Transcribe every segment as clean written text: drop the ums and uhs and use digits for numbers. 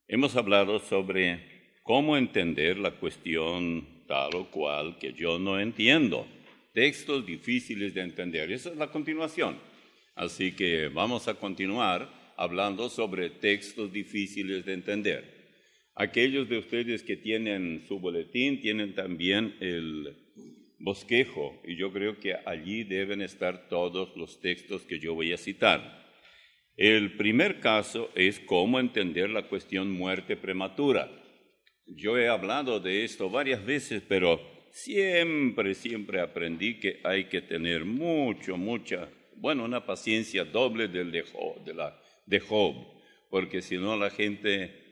Hemos hablado sobre cómo entender la cuestión tal o cual que yo no entiendo. Textos difíciles de entender. Esa es la continuación. Así que vamos a continuar hablando sobre textos difíciles de entender. Aquellos de ustedes que tienen su boletín tienen también el bosquejo, y yo creo que allí deben estar todos los textos que yo voy a citar. El primer caso es cómo entender la cuestión muerte prematura. Yo he hablado de esto varias veces, pero siempre aprendí que hay que tener una paciencia doble de Job, porque si no la gente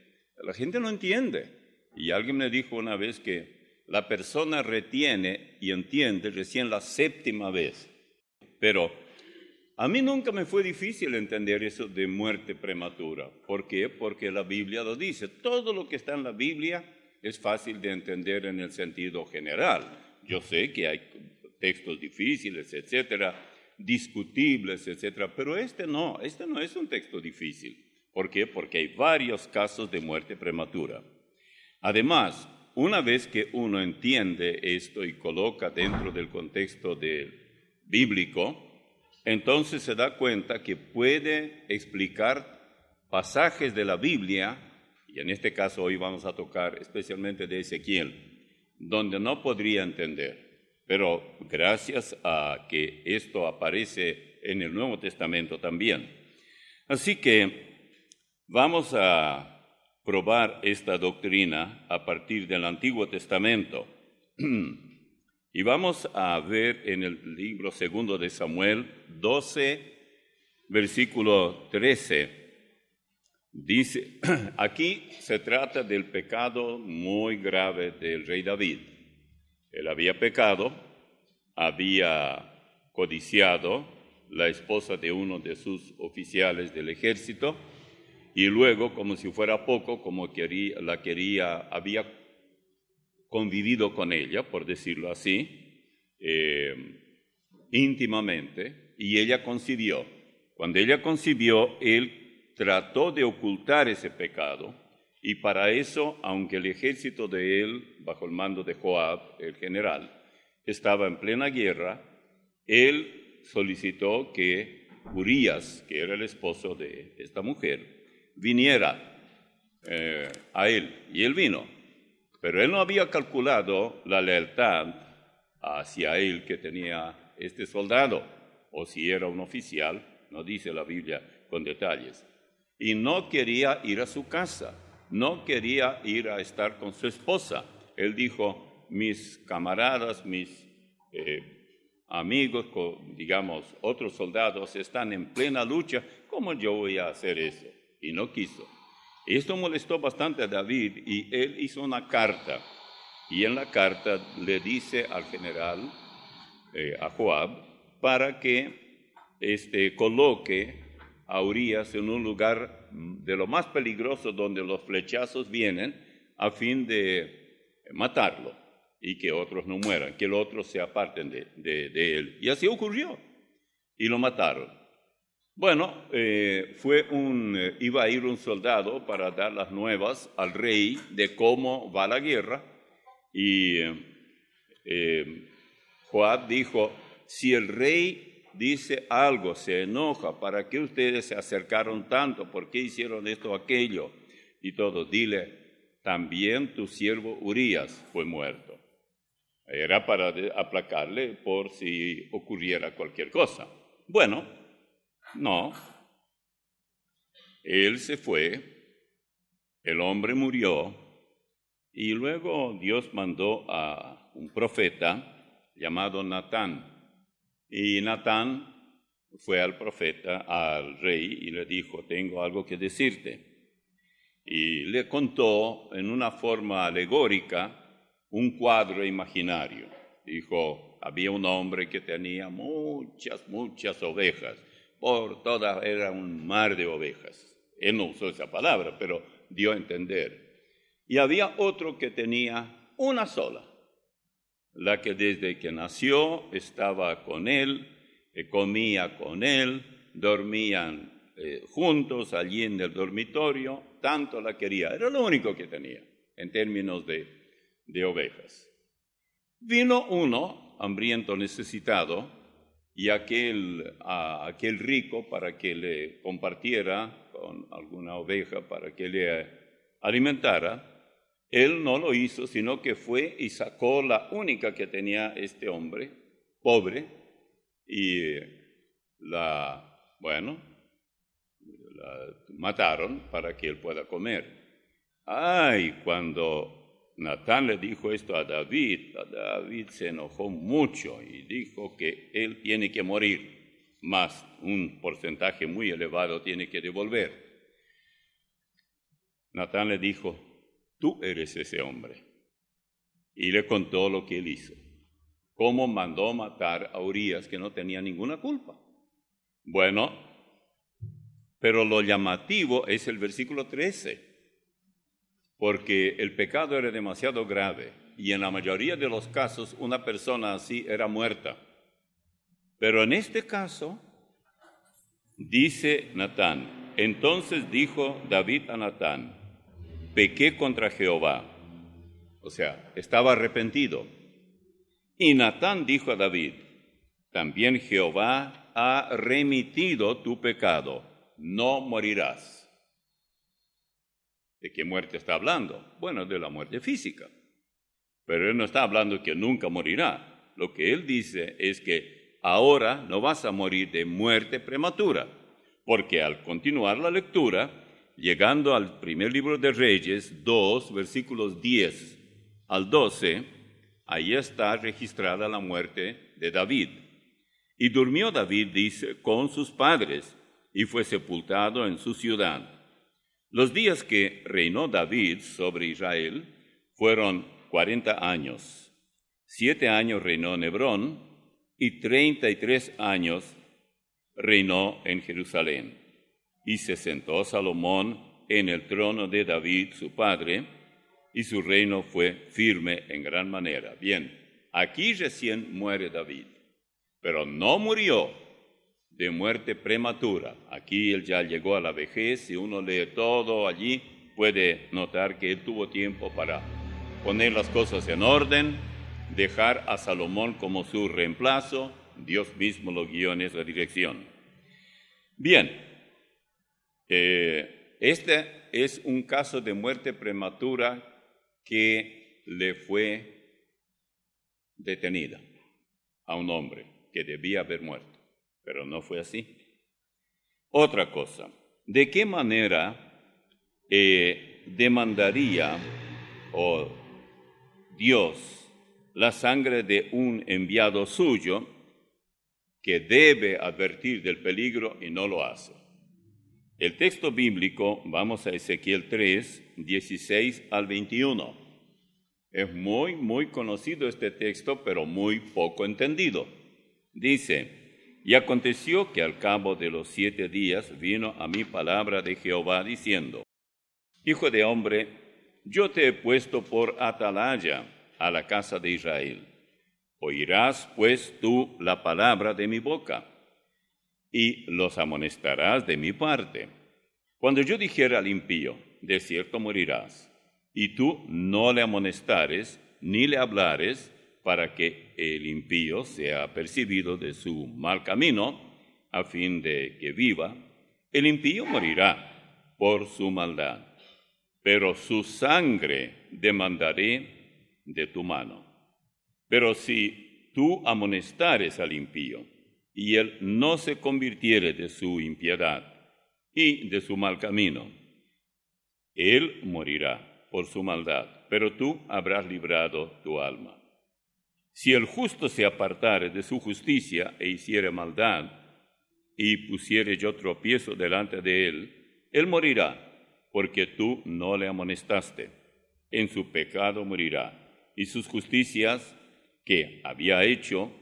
no entiende. Y alguien me dijo una vez que la persona retiene y entiende recién la 7ª vez. Pero a mí nunca me fue difícil entender eso de muerte prematura. ¿Por qué? Porque la Biblia lo dice. Todo lo que está en la Biblia es fácil de entender en el sentido general. Yo sé que hay textos difíciles, etcétera, discutibles, etcétera, pero este no es un texto difícil. ¿Por qué? Porque hay varios casos de muerte prematura. Además, una vez que uno entiende esto y coloca dentro del contexto bíblico, entonces se da cuenta que puede explicar pasajes de la Biblia, y en este caso hoy vamos a tocar especialmente de Ezequiel, donde no podría entender. Pero gracias a que esto aparece en el Nuevo Testamento también. Así que vamos a probar esta doctrina a partir del Antiguo Testamento. Y vamos a ver en el libro 2 de Samuel 12, versículo 13. Dice, aquí se trata del pecado muy grave del rey David. Él había pecado, había codiciado la esposa de uno de sus oficiales del ejército, y luego, como si fuera poco, había convivido con ella, por decirlo así, íntimamente, y ella concibió. Cuando ella concibió, él trató de ocultar ese pecado, y para eso, aunque el ejército de él, bajo el mando de Joab, el general, estaba en plena guerra, él solicitó que Urías, que era el esposo de esta mujer, viniera a él, y él vino. Pero él no había calculado la lealtad hacia él que tenía este soldado, o si era un oficial, no dice la Biblia con detalles. Y no quería ir a su casa, no quería ir a estar con su esposa. Él dijo, mis camaradas, mis amigos, digamos, otros soldados están en plena lucha, ¿cómo yo voy a hacer eso? Y no quiso. Esto molestó bastante a David y él hizo una carta. Y en la carta le dice al general, a Joab, para que coloque a Urías en un lugar de lo más peligroso donde los flechazos vienen a fin de matarlo y que otros no mueran, que los otros se aparten de él. Y así ocurrió. Y lo mataron. Bueno, iba a ir un soldado para dar las nuevas al rey de cómo va la guerra, y Joab dijo, si el rey dice algo, se enoja, ¿para qué ustedes se acercaron tanto? ¿Por qué hicieron esto o aquello? Y todo, dile, también tu siervo Urías fue muerto. Era para aplacarle por si ocurriera cualquier cosa. Bueno, no, él se fue, el hombre murió, y luego Dios mandó a un profeta llamado Natán. Y Natán fue al rey, y le dijo, tengo algo que decirte. Y le contó en una forma alegórica un cuadro imaginario. Dijo, había un hombre que tenía muchas ovejas. Por todas era un mar de ovejas. Él no usó esa palabra, pero dio a entender. Y había otro que tenía una sola, la que desde que nació estaba con él, comía con él, dormían juntos allí en el dormitorio, tanto la quería. Era lo único que tenía en términos de ovejas. Vino uno hambriento, necesitado, y aquel rico para que le compartiera con alguna oveja, para que le alimentara. Él no lo hizo, sino que fue y sacó la única que tenía este hombre, pobre, y la mataron para que él pueda comer. Ay, cuando Natán le dijo esto a David se enojó mucho y dijo que él tiene que morir, más un porcentaje muy elevado tiene que devolver. Natán le dijo: tú eres ese hombre. Y le contó lo que él hizo, cómo mandó matar a Urías, que no tenía ninguna culpa. Bueno, pero lo llamativo es el versículo 13, porque el pecado era demasiado grave, y en la mayoría de los casos una persona así era muerta. Pero en este caso, dice Natán, entonces dijo David a Natán: pequé contra Jehová. O sea, estaba arrepentido. Y Natán dijo a David: también Jehová ha remitido tu pecado, no morirás. ¿De qué muerte está hablando? Bueno, de la muerte física. Pero él no está hablando que nunca morirá. Lo que él dice es que ahora no vas a morir de muerte prematura, porque al continuar la lectura, llegando al primer libro de Reyes 2, versículos 10 al 12, ahí está registrada la muerte de David. Y durmió David, dice, con sus padres, y fue sepultado en su ciudad. Los días que reinó David sobre Israel fueron 40 años. 7 años reinó en Hebrón, y 33 años reinó en Jerusalén. Y se sentó Salomón en el trono de David, su padre, y su reino fue firme en gran manera. Bien, aquí recién muere David, pero no murió de muerte prematura. Aquí él ya llegó a la vejez. Si uno lee todo allí, puede notar que él tuvo tiempo para poner las cosas en orden, dejar a Salomón como su reemplazo. Dios mismo lo guió en esa dirección. Bien. Este es un caso de muerte prematura que le fue detenida a un hombre que debía haber muerto, pero no fue así. Otra cosa, ¿de qué manera demandaría Dios la sangre de un enviado suyo que debe advertir del peligro y no lo hace? El texto bíblico, vamos a Ezequiel 3, 16 al 21. Es muy conocido este texto, pero muy poco entendido. Dice: y aconteció que al cabo de los 7 días vino a mí palabra de Jehová diciendo: hijo de hombre, yo te he puesto por atalaya a la casa de Israel. Oirás pues tú la palabra de mi boca, y los amonestarás de mi parte. Cuando yo dijera al impío: de cierto morirás, y tú no le amonestares, ni le hablares, para que el impío sea apercibido de su mal camino, a fin de que viva, el impío morirá por su maldad, pero su sangre demandaré de tu mano. Pero si tú amonestares al impío, y él no se convirtiere de su impiedad y de su mal camino, él morirá por su maldad, pero tú habrás librado tu alma. Si el justo se apartare de su justicia e hiciere maldad, y pusiere yo tropiezo delante de él, él morirá, porque tú no le amonestaste. En su pecado morirá, y sus justicias que había hecho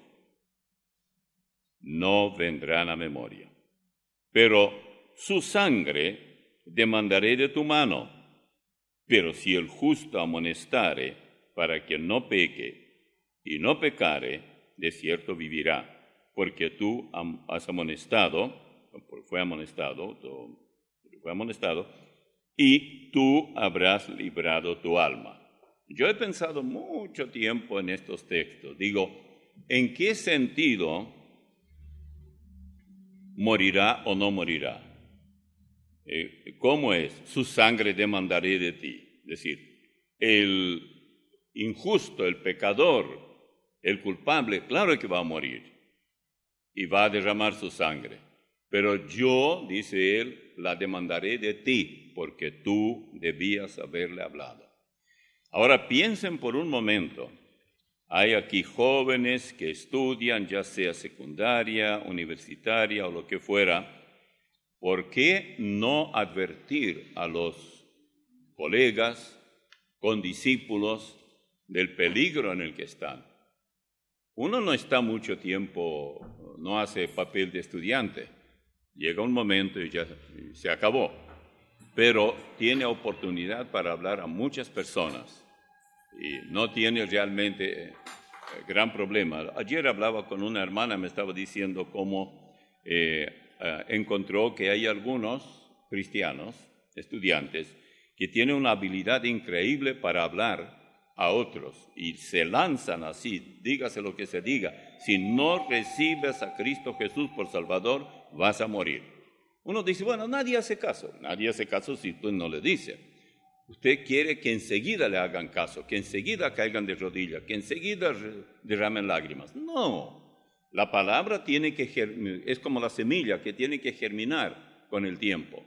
no vendrán a memoria. Pero su sangre demandaré de tu mano. Pero si el justo amonestare para que no peque, y no pecare, de cierto vivirá, porque tú fue amonestado, y tú habrás librado tu alma. Yo he pensado mucho tiempo en estos textos. Digo, ¿en qué sentido morirá o no morirá? ¿Cómo es? Su sangre demandaré de ti. Es decir, el injusto, el pecador, el culpable, claro que va a morir y va a derramar su sangre. Pero yo, dice él, la demandaré de ti, porque tú debías haberle hablado. Ahora piensen por un momento. Hay aquí jóvenes que estudian, ya sea secundaria, universitaria o lo que fuera. ¿Por qué no advertir a los colegas, condiscípulos, del peligro en el que están? Uno no está mucho tiempo, no hace papel de estudiante. Llega un momento y ya se acabó. Pero tiene oportunidad para hablar a muchas personas y no tiene realmente gran problema. Ayer hablaba con una hermana, me estaba diciendo cómo encontró que hay algunos cristianos, estudiantes, que tienen una habilidad increíble para hablar a otros y se lanzan así, dígase lo que se diga, si no recibes a Cristo Jesús por Salvador, vas a morir. Uno dice, bueno, nadie hace caso si tú no le dices. Usted quiere que enseguida le hagan caso, que enseguida caigan de rodillas, que enseguida derramen lágrimas. No, la palabra tiene que es como la semilla que tiene que germinar con el tiempo.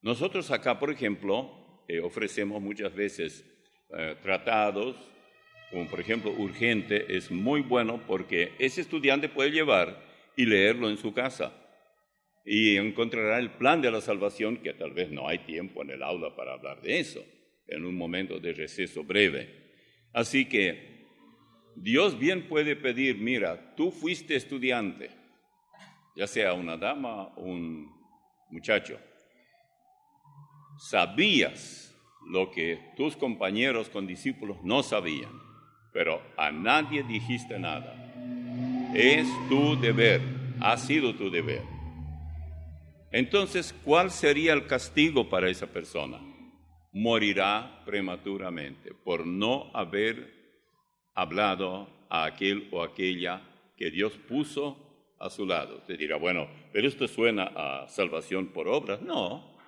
Nosotros acá, por ejemplo, ofrecemos muchas veces tratados, como por ejemplo Urgente, es muy bueno porque ese estudiante puede llevar y leerlo en su casa y encontrará el plan de la salvación, que tal vez no hay tiempo en el aula para hablar de eso, en un momento de receso breve. Así que Dios bien puede pedir, mira, tú fuiste estudiante, ya sea una dama o un muchacho, sabías lo que tus compañeros condiscípulos no sabían, pero a nadie dijiste nada. Es tu deber, ha sido tu deber. Entonces, ¿cuál sería el castigo para esa persona? Morirá prematuramente por no haber hablado a aquel o aquella que Dios puso a su lado. Usted dirá, bueno, pero esto suena a salvación por obras. No,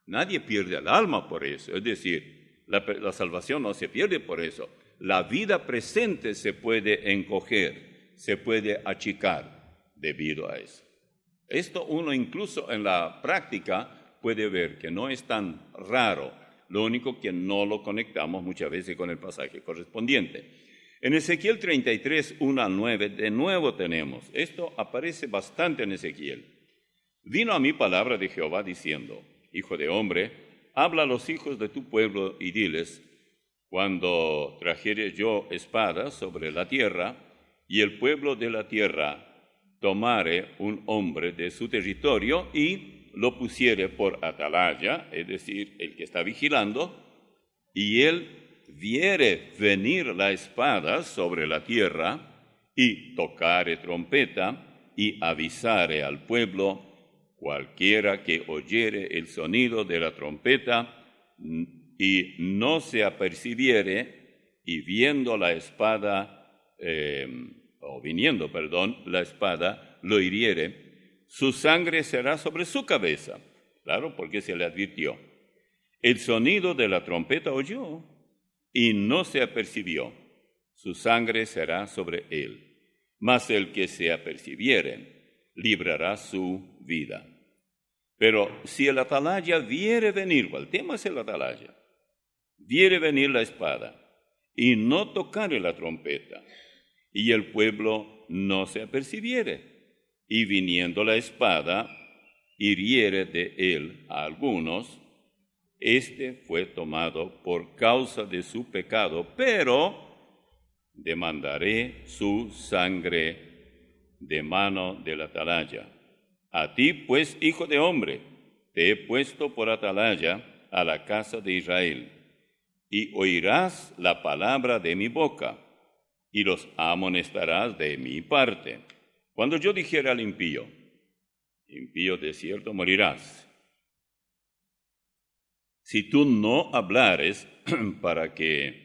nadie pierde el alma por eso. Es decir, la salvación no se pierde por eso. La vida presente se puede encoger, se puede achicar debido a eso. Esto uno incluso en la práctica puede ver que no es tan raro, lo único que no lo conectamos muchas veces con el pasaje correspondiente. En Ezequiel 33, 1-9, de nuevo tenemos, esto aparece bastante en Ezequiel. Vino a mí palabra de Jehová diciendo, hijo de hombre, habla a los hijos de tu pueblo y diles, cuando trajere yo espada sobre la tierra, y el pueblo de la tierra tomare un hombre de su territorio y lo pusiere por atalaya, es decir, el que está vigilando, y él viere venir la espada sobre la tierra y tocare trompeta y avisare al pueblo, cualquiera que oyere el sonido de la trompeta y no se apercibiere y viendo la espada, la espada lo hiriere, su sangre será sobre su cabeza. Claro, porque se le advirtió. El sonido de la trompeta oyó y no se apercibió. Su sangre será sobre él. Mas el que se apercibiere, librará su vida. Pero si el atalaya viere venir, el tema es el atalaya, viere venir la espada y no tocare la trompeta, y el pueblo no se apercibiere, y viniendo la espada, hiriere de él a algunos, este fue tomado por causa de su pecado, pero demandaré su sangre de mano del atalaya. A ti, pues, hijo de hombre, te he puesto por atalaya a la casa de Israel, y oirás la palabra de mi boca, y los amonestarás de mi parte. Cuando yo dijera al impío, impío de cierto morirás, Si tú no hablares para que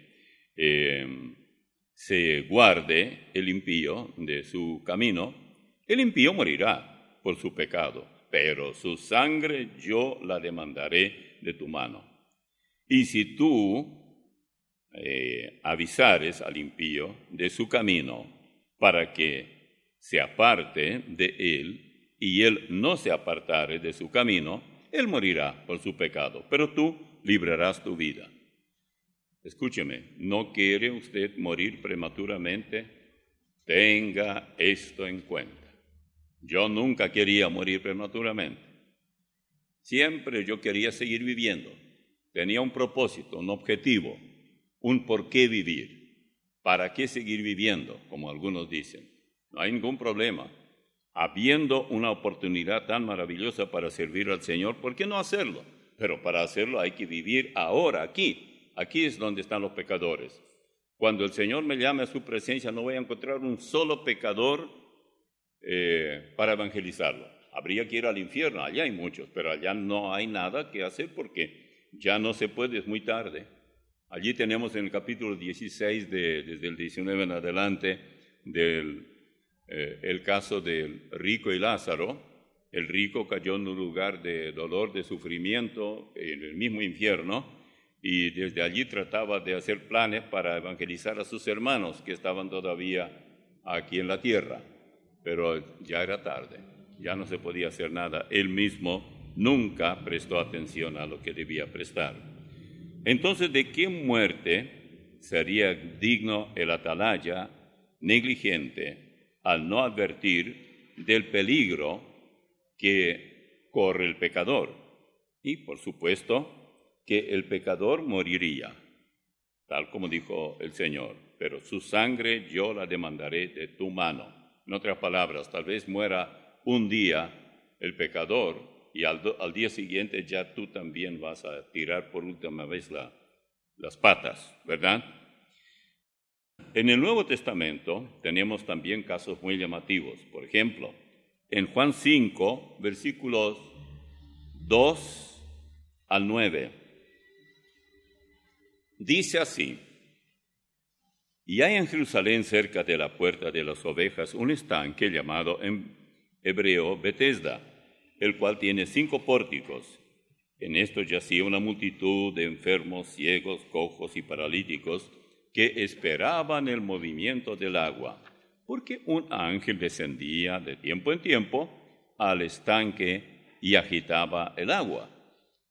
se guarde el impío de su camino, el impío morirá por su pecado, pero su sangre yo la demandaré de tu mano. Y si tú avisares al impío de su camino para que se aparte de él, y él no se apartare de su camino, él morirá por su pecado, pero tú librarás tu vida. Escúcheme, ¿no quiere usted morir prematuramente? Tenga esto en cuenta. Yo nunca quería morir prematuramente. Siempre yo quería seguir viviendo. Tenía un propósito, un objetivo, un por qué vivir. ¿Para qué seguir viviendo? Como algunos dicen. No hay ningún problema. Habiendo una oportunidad tan maravillosa para servir al Señor, ¿por qué no hacerlo? Pero para hacerlo hay que vivir ahora, aquí. Aquí es donde están los pecadores. Cuando el Señor me llame a su presencia, no voy a encontrar un solo pecador para evangelizarlo. Habría que ir al infierno, allá hay muchos, pero allá no hay nada que hacer porque ya no se puede, es muy tarde. Allí tenemos en el capítulo 16, desde el 19 en adelante, el caso del rico y Lázaro. El rico cayó en un lugar de dolor, de sufrimiento, en el mismo infierno, y desde allí trataba de hacer planes para evangelizar a sus hermanos que estaban todavía aquí en la tierra. Pero ya era tarde, ya no se podía hacer nada. Él mismo nunca prestó atención a lo que debía prestar. Entonces, ¿de qué muerte sería digno el atalaya negligente al no advertir del peligro que corre el pecador? Y, por supuesto, que el pecador moriría, tal como dijo el Señor, pero su sangre yo la demandaré de tu mano. En otras palabras, tal vez muera un día el pecador y al día siguiente ya tú también vas a tirar por última vez las patas, ¿verdad? En el Nuevo Testamento tenemos también casos muy llamativos. Por ejemplo, en Juan 5, versículos 2 al 9, dice así: Y hay en Jerusalén, cerca de la puerta de las ovejas, un estanque llamado en hebreo Betesda, el cual tiene 5 pórticos. En esto yacía una multitud de enfermos, ciegos, cojos y paralíticos que esperaban el movimiento del agua, porque un ángel descendía de tiempo en tiempo al estanque y agitaba el agua.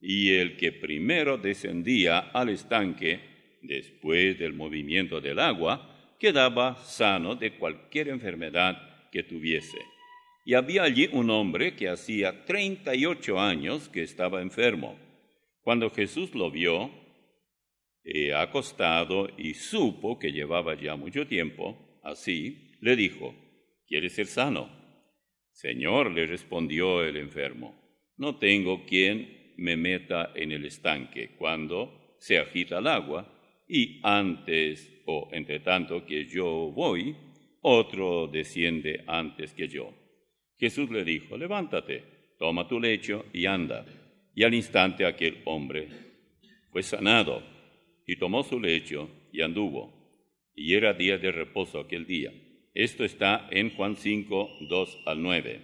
Y el que primero descendía al estanque, después del movimiento del agua, quedaba sano de cualquier enfermedad que tuviese. Y había allí un hombre que hacía 38 años que estaba enfermo. Cuando Jesús lo vio acostado y supo que llevaba ya mucho tiempo así, le dijo: ¿Quieres ser sano? Señor, le respondió el enfermo, no tengo quien me meta en el estanque cuando se agita el agua, y antes o entre tanto que yo voy, otro desciende antes que yo. Jesús le dijo: levántate, toma tu lecho y anda. Y al instante aquel hombre fue sanado, y tomó su lecho y anduvo. Y era día de reposo aquel día. Esto está en Juan 5, 2 al 9.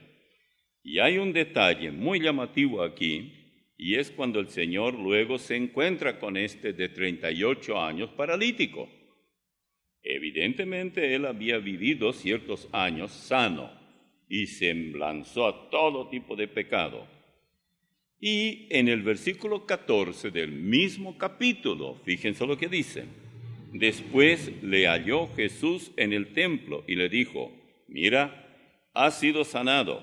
Y hay un detalle muy llamativo aquí, y es cuando el Señor luego se encuentra con este de 38 años paralítico. Evidentemente él había vivido ciertos años sano y se lanzó a todo tipo de pecado. Y en el versículo 14 del mismo capítulo, fíjense lo que dice: después le halló Jesús en el templo y le dijo: mira, has sido sanado,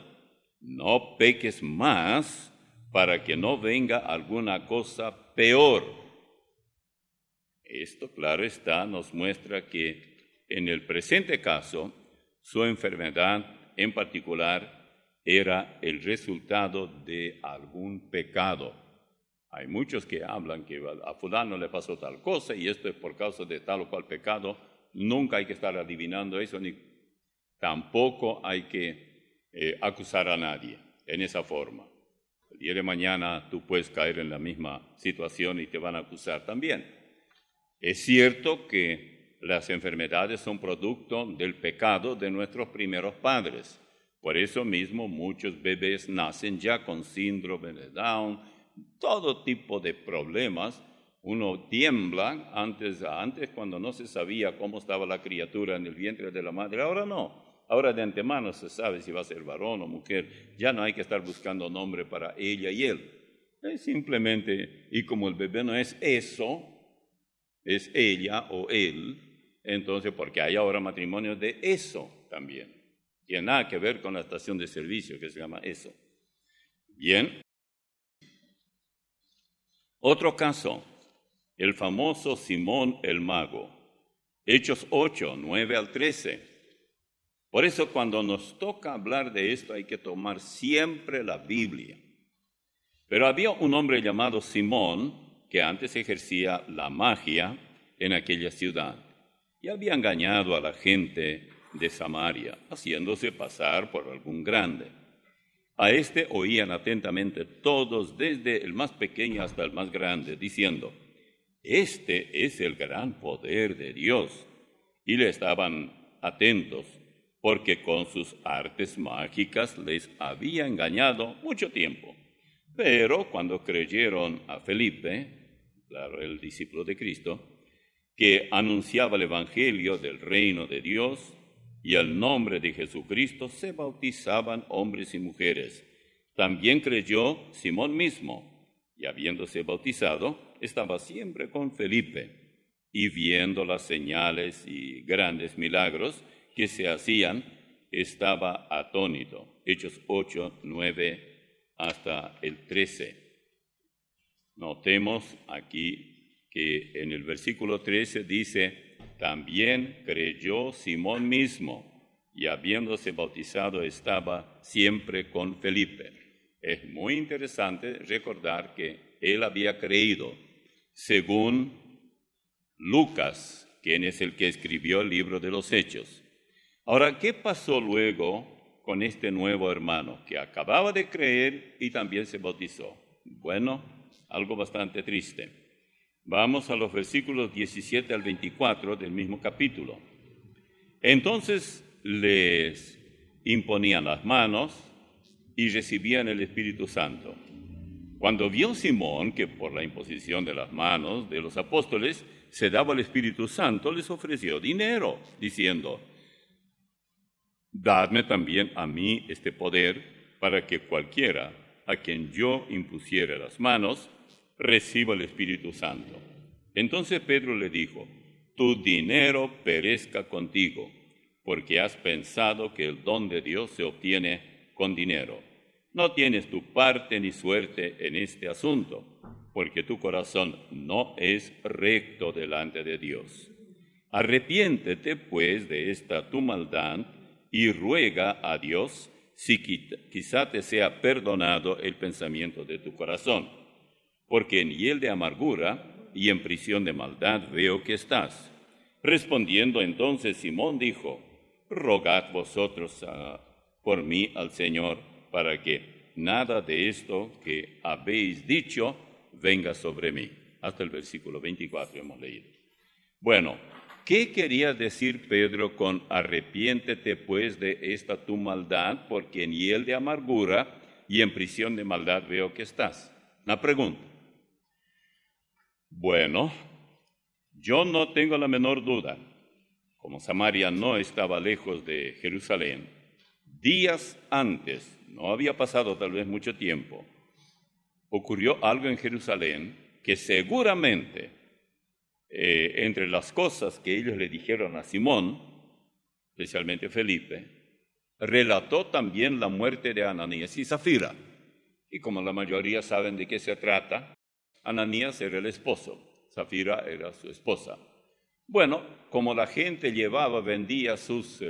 no peques más para que no venga alguna cosa peor. Esto, claro está, nos muestra que en el presente caso, su enfermedad en particular era el resultado de algún pecado. Hay muchos que hablan que a fulano le pasó tal cosa y esto es por causa de tal o cual pecado. Nunca hay que estar adivinando eso, ni tampoco hay que acusar a nadie en esa forma. día de mañana tú puedes caer en la misma situación y te van a acusar también. Es cierto que las enfermedades son producto del pecado de nuestros primeros padres. Por eso mismo muchos bebés nacen ya con síndrome de Down, todo tipo de problemas. Uno tiembla antes cuando no se sabía cómo estaba la criatura en el vientre de la madre. Ahora no. Ahora de antemano se sabe si va a ser varón o mujer. Ya no hay que estar buscando nombre para ella y él. Es simplemente, y como el bebé no es eso, es ella o él, entonces porque hay ahora matrimonios de eso también. Tiene nada que ver con la estación de servicio que se llama eso. Bien. Otro caso, el famoso Simón el Mago. Hechos 8, 9 al 13. Por eso cuando nos toca hablar de esto hay que tomar siempre la Biblia. Pero había un hombre llamado Simón que antes ejercía la magia en aquella ciudad y había engañado a la gente de Samaria, haciéndose pasar por algún grande. A este oían atentamente todos, desde el más pequeño hasta el más grande, diciendo: este es el gran poder de Dios. Y le estaban atentos, porque con sus artes mágicas les había engañado mucho tiempo. Pero cuando creyeron a Felipe, claro, el discípulo de Cristo, que anunciaba el evangelio del reino de Dios y el nombre de Jesucristo, se bautizaban hombres y mujeres. También creyó Simón mismo, y habiéndose bautizado, estaba siempre con Felipe, y viendo las señales y grandes milagros que se hacían, estaba atónito. Hechos 8, 9 hasta el 13. Notemos aquí que en el versículo 13 dice: también creyó Simón mismo, y habiéndose bautizado estaba siempre con Felipe. Es muy interesante recordar que él había creído, según Lucas, quien es el que escribió el libro de los Hechos. Ahora, ¿qué pasó luego con este nuevo hermano que acababa de creer y también se bautizó? Bueno, algo bastante triste. Vamos a los versículos 17 al 24 del mismo capítulo. Entonces les imponían las manos y recibían el Espíritu Santo. Cuando vio Simón que por la imposición de las manos de los apóstoles se daba el Espíritu Santo, les ofreció dinero, diciendo: dadme también a mí este poder, para que cualquiera a quien yo impusiera las manos reciba el Espíritu Santo. Entonces Pedro le dijo: tu dinero perezca contigo, porque has pensado que el don de Dios se obtiene con dinero. No tienes tu parte ni suerte en este asunto, porque tu corazón no es recto delante de Dios. Arrepiéntete, pues, de esta tu maldad y ruega a Dios si quizá te sea perdonado el pensamiento de tu corazón, porque en hiel de amargura y en prisión de maldad veo que estás. Respondiendo entonces Simón dijo: rogad vosotros por mí al Señor, para que nada de esto que habéis dicho venga sobre mí. Hasta el versículo 24 hemos leído. Bueno, ¿qué quería decir Pedro con arrepiéntete pues de esta tu maldad, porque en hiel de amargura y en prisión de maldad veo que estás? Una pregunta. Bueno, yo no tengo la menor duda. Como Samaria no estaba lejos de Jerusalén, días antes, no había pasado tal vez mucho tiempo, ocurrió algo en Jerusalén que seguramente, entre las cosas que ellos le dijeron a Simón, especialmente Felipe, relató también la muerte de Ananías y Zafira. Y como la mayoría saben de qué se trata, Ananías era el esposo, Zafira era su esposa. Bueno, como la gente vendía sus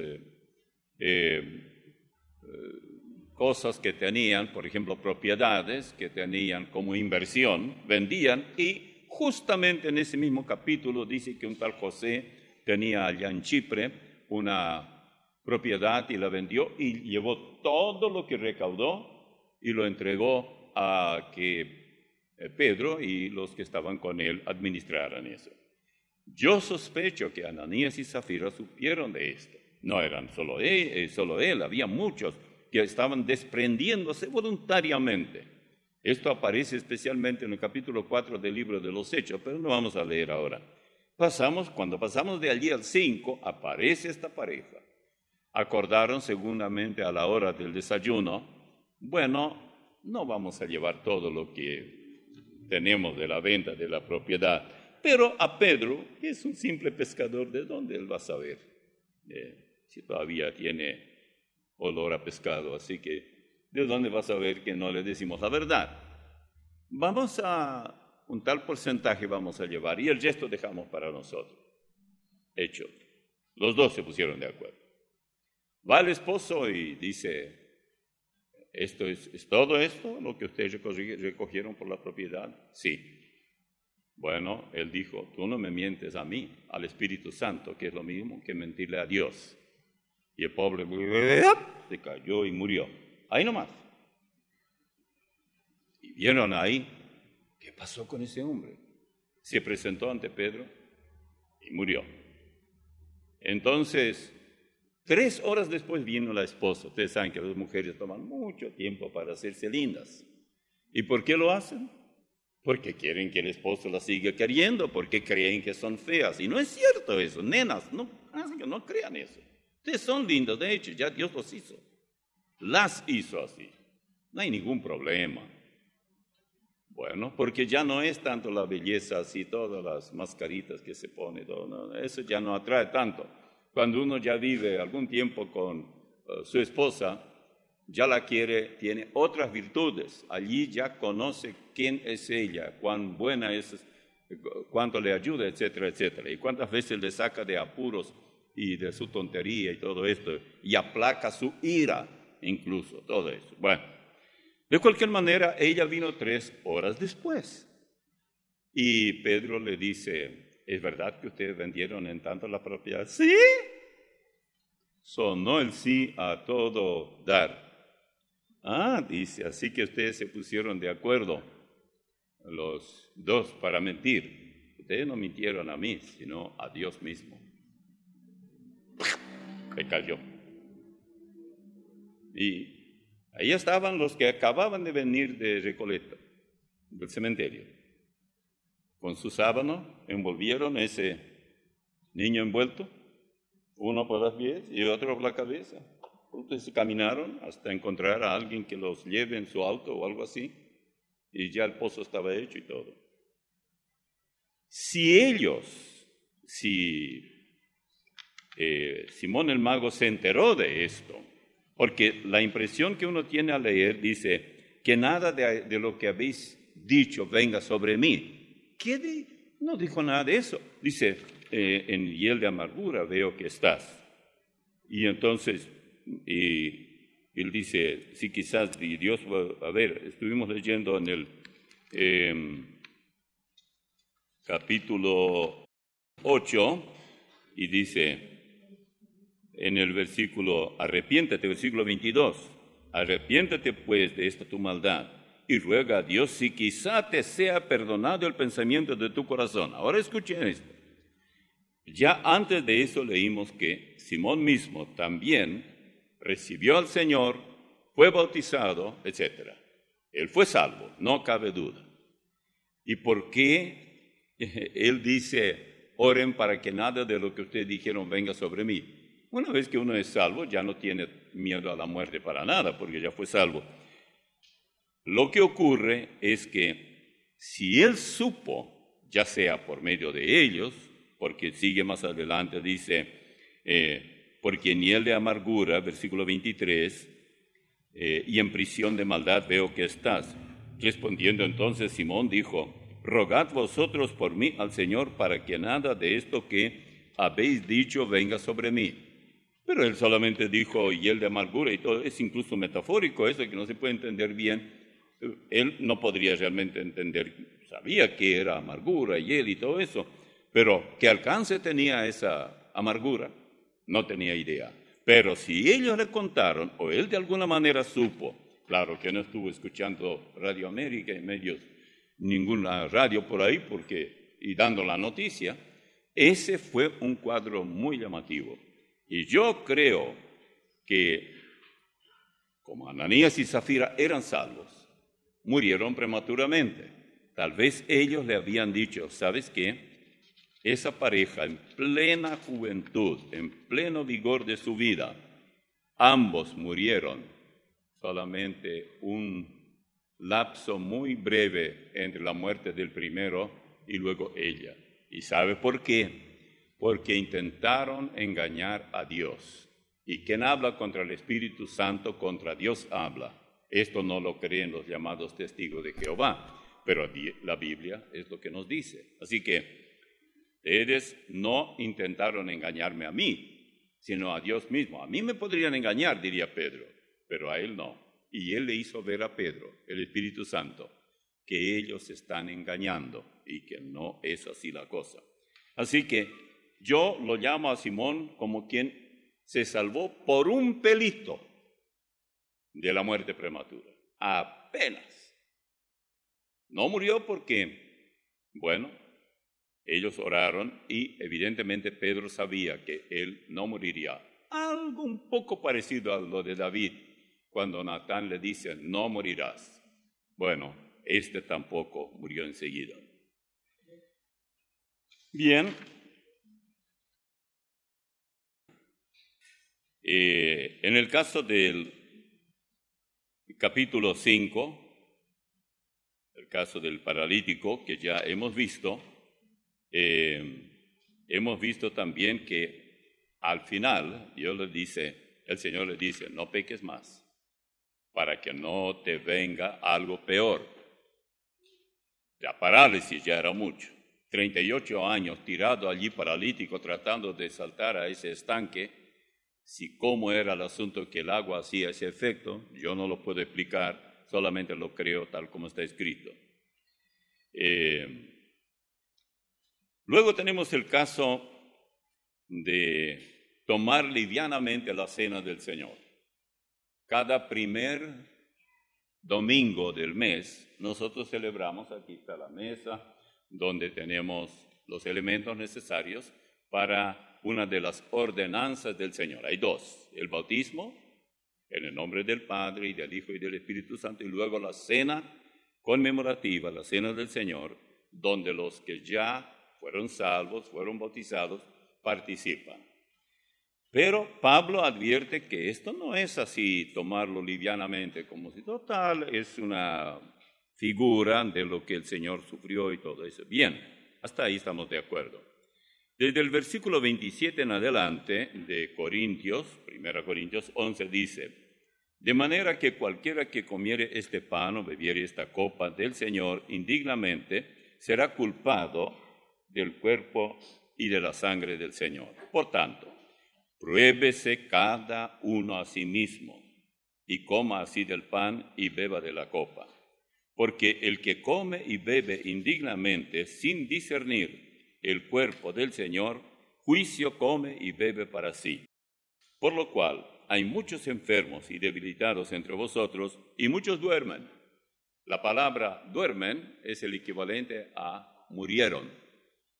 cosas que tenían, por ejemplo, propiedades que tenían como inversión, vendían, y justamente en ese mismo capítulo dice que un tal José tenía allá en Chipre una propiedad y la vendió y llevó todo lo que recaudó y lo entregó a que Pedro y los que estaban con él administraran eso. Yo sospecho que Ananías y Zafira supieron de esto. No eran solo él, había muchos que estaban desprendiéndose voluntariamente. Esto aparece especialmente en el capítulo 4 del libro de los Hechos, pero no vamos a leer ahora. Cuando pasamos de allí al 5, aparece esta pareja. Acordaron seguramente a la hora del desayuno, bueno, no vamos a llevar todo lo que tenemos de la venta de la propiedad, pero a Pedro, que es un simple pescador, ¿de dónde él va a saber? Si todavía tiene olor a pescado, así que ¿de dónde va a saber que no le decimos la verdad? Vamos a un tal porcentaje vamos a llevar y el resto dejamos para nosotros. Hecho. Los dos se pusieron de acuerdo. Va el esposo y dice, ¿es todo esto lo que ustedes recogieron por la propiedad? Sí. Bueno, él dijo, tú no me mientes a mí, al Espíritu Santo, que es lo mismo que mentirle a Dios. Y el pobre se cayó y murió. Ahí nomás. Y vieron ahí, ¿qué pasó con ese hombre? Se presentó ante Pedro y murió. Entonces, 3 horas después vino la esposa. Ustedes saben que las mujeres toman mucho tiempo para hacerse lindas. ¿Y por qué lo hacen? Porque quieren que el esposo las siga queriendo, porque creen que son feas. Y no es cierto eso, nenas, no crean eso. Ustedes son lindos, de hecho, ya Dios los hizo. Las hizo así. No hay ningún problema. Bueno, porque ya no es tanto la belleza así, todas las mascaritas que se pone, todo, no, eso ya no atrae tanto. Cuando uno ya vive algún tiempo con su esposa, ya la quiere, tiene otras virtudes. Allí ya conoce quién es ella, cuán buena es, cuánto le ayuda, etcétera, etcétera. Y cuántas veces le saca de apuros y de su tontería y todo esto, y aplaca su ira, incluso, todo eso. Bueno, de cualquier manera, ella vino 3 horas después. Y Pedro le dice, ¿es verdad que ustedes vendieron en tanto la propiedad? Sí. Sonó el sí a todo dar. Dice, así que ustedes se pusieron de acuerdo, los dos, para mentir. Ustedes no mintieron a mí, sino a Dios mismo. Se cayó. Y ahí estaban los que acababan de venir de Recoleta, del cementerio. Con su sábano envolvieron ese niño envuelto, uno por los pies y otro por la cabeza. Entonces caminaron hasta encontrar a alguien que los lleve en su auto o algo así, y ya el pozo estaba hecho y todo. Simón el mago se enteró de esto, porque la impresión que uno tiene al leer dice que nada de lo que habéis dicho venga sobre mí. No dijo nada de eso. Dice, en hiel de amargura veo que estás. Y entonces, él dice, sí, quizás Dios, estuvimos leyendo en el capítulo 8, y dice, en el versículo, arrepiéntate, versículo 22, arrepiéntate pues de esta tu maldad y ruega a Dios si quizá te sea perdonado el pensamiento de tu corazón. Ahora escuchen esto. Ya antes de eso leímos que Simón mismo también recibió al Señor, fue bautizado, etc. Él fue salvo, no cabe duda. ¿Y por qué él dice, oren para que nada de lo que ustedes dijeron venga sobre mí? Una vez que uno es salvo, ya no tiene miedo a la muerte para nada, porque ya fue salvo. Lo que ocurre es que si él supo, ya sea por medio de ellos, porque sigue más adelante, dice, porque en hiel de amargura, versículo 23, y en prisión de maldad veo que estás. Respondiendo entonces Simón dijo, rogad vosotros por mí al Señor para que nada de esto que habéis dicho venga sobre mí. Pero él solamente dijo hiel de amargura y todo, es incluso metafórico eso que no se puede entender bien. Él no podría realmente entender, sabía que era amargura, hiel y todo eso, pero ¿qué alcance tenía esa amargura? No tenía idea. Pero si ellos le contaron, o él de alguna manera supo, Claro que no estuvo escuchando Radio América y medios, ninguna radio por ahí, y dando la noticia. Ese fue un cuadro muy llamativo. Y yo creo que, como Ananías y Zafira eran salvos, murieron prematuramente. Tal vez ellos le habían dicho, ¿sabes qué? Esa pareja en plena juventud, en pleno vigor de su vida, ambos murieron. Solamente un lapso muy breve entre la muerte del primero y luego ella. ¿Y sabe por qué? Porque intentaron engañar a Dios. Y quien habla contra el Espíritu Santo, contra Dios habla. Esto no lo creen los llamados testigos de Jehová, pero la Biblia es lo que nos dice. Así que ustedes no intentaron engañarme a mí, sino a Dios mismo. A mí me podrían engañar, diría Pedro, pero a él no. Y él le hizo ver a Pedro, el Espíritu Santo, que ellos están engañando y que no es así la cosa. Así que yo lo llamo a Simón como quien se salvó por un pelito de la muerte prematura. Apenas. No murió porque, bueno, ellos oraron y evidentemente Pedro sabía que él no moriría. Algo un poco parecido a lo de David, cuando Natán le dice, no morirás. Bueno, este tampoco murió enseguida. Bien. En el caso del capítulo 5, el caso del paralítico que ya hemos visto también que al final el Señor le dice, no peques más, para que no te venga algo peor. La parálisis ya era mucho. 38 años tirado allí paralítico tratando de saltar a ese estanque. Si cómo era el asunto que el agua hacía ese efecto, yo no lo puedo explicar, solamente lo creo tal como está escrito. Luego tenemos el caso de tomar livianamente la cena del Señor. Cada primer domingo del mes, nosotros celebramos, aquí está la mesa, donde tenemos los elementos necesarios para una de las ordenanzas del Señor. Hay dos, el bautismo, en el nombre del Padre y del Hijo y del Espíritu Santo, y luego la cena conmemorativa, la cena del Señor, donde los que ya fueron salvos, fueron bautizados, participan. Pero Pablo advierte que esto no es así, tomarlo livianamente, como si total es una figura de lo que el Señor sufrió y todo eso. Bien, hasta ahí estamos de acuerdo. Desde el versículo 27 en adelante de 1 Corintios 11 dice, de manera que cualquiera que comiere este pan o bebiere esta copa del Señor indignamente, será culpado del cuerpo y de la sangre del Señor. Por tanto, pruébese cada uno a sí mismo, y coma así del pan y beba de la copa. Porque el que come y bebe indignamente, sin discernir el cuerpo del Señor, juicio come y bebe para sí. Por lo cual, hay muchos enfermos y debilitados entre vosotros, y muchos duermen. La palabra duermen es el equivalente a murieron.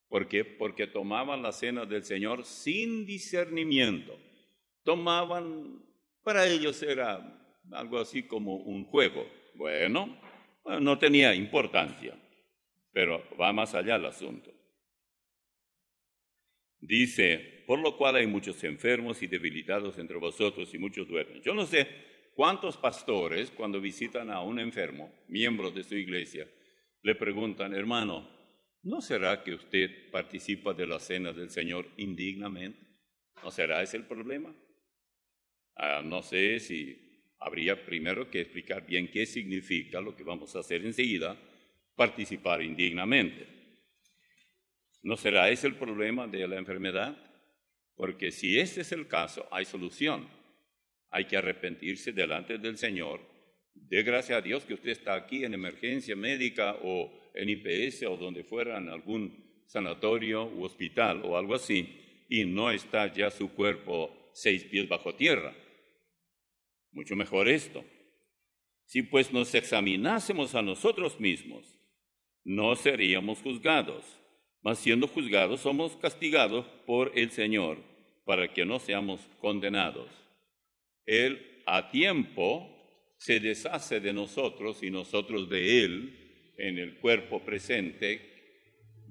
¿Por qué? Porque tomaban la cena del Señor sin discernimiento. Para ellos era algo así como un juego. Bueno, no tenía importancia, pero va más allá el asunto. Dice, por lo cual hay muchos enfermos y debilitados entre vosotros y muchos duermen. Yo no sé cuántos pastores cuando visitan a un enfermo, miembros de su iglesia, le preguntan, hermano, ¿no será que usted participa de la cena del Señor indignamente? ¿No será ese el problema? No sé si habría primero que explicar bien qué significa lo que vamos a hacer enseguida, participar indignamente. ¿No será ese el problema de la enfermedad? Porque si ese es el caso, hay solución. Hay que arrepentirse delante del Señor. Dé gracias a Dios que usted está aquí en emergencia médica o en IPS o donde fuera, en algún sanatorio u hospital o algo así, y no está ya su cuerpo 6 pies bajo tierra. Mucho mejor esto. Si pues nos examinásemos a nosotros mismos, no seríamos juzgados, mas siendo juzgados somos castigados por el Señor, para que no seamos condenados. Él a tiempo se deshace de nosotros y nosotros de Él en el cuerpo presente,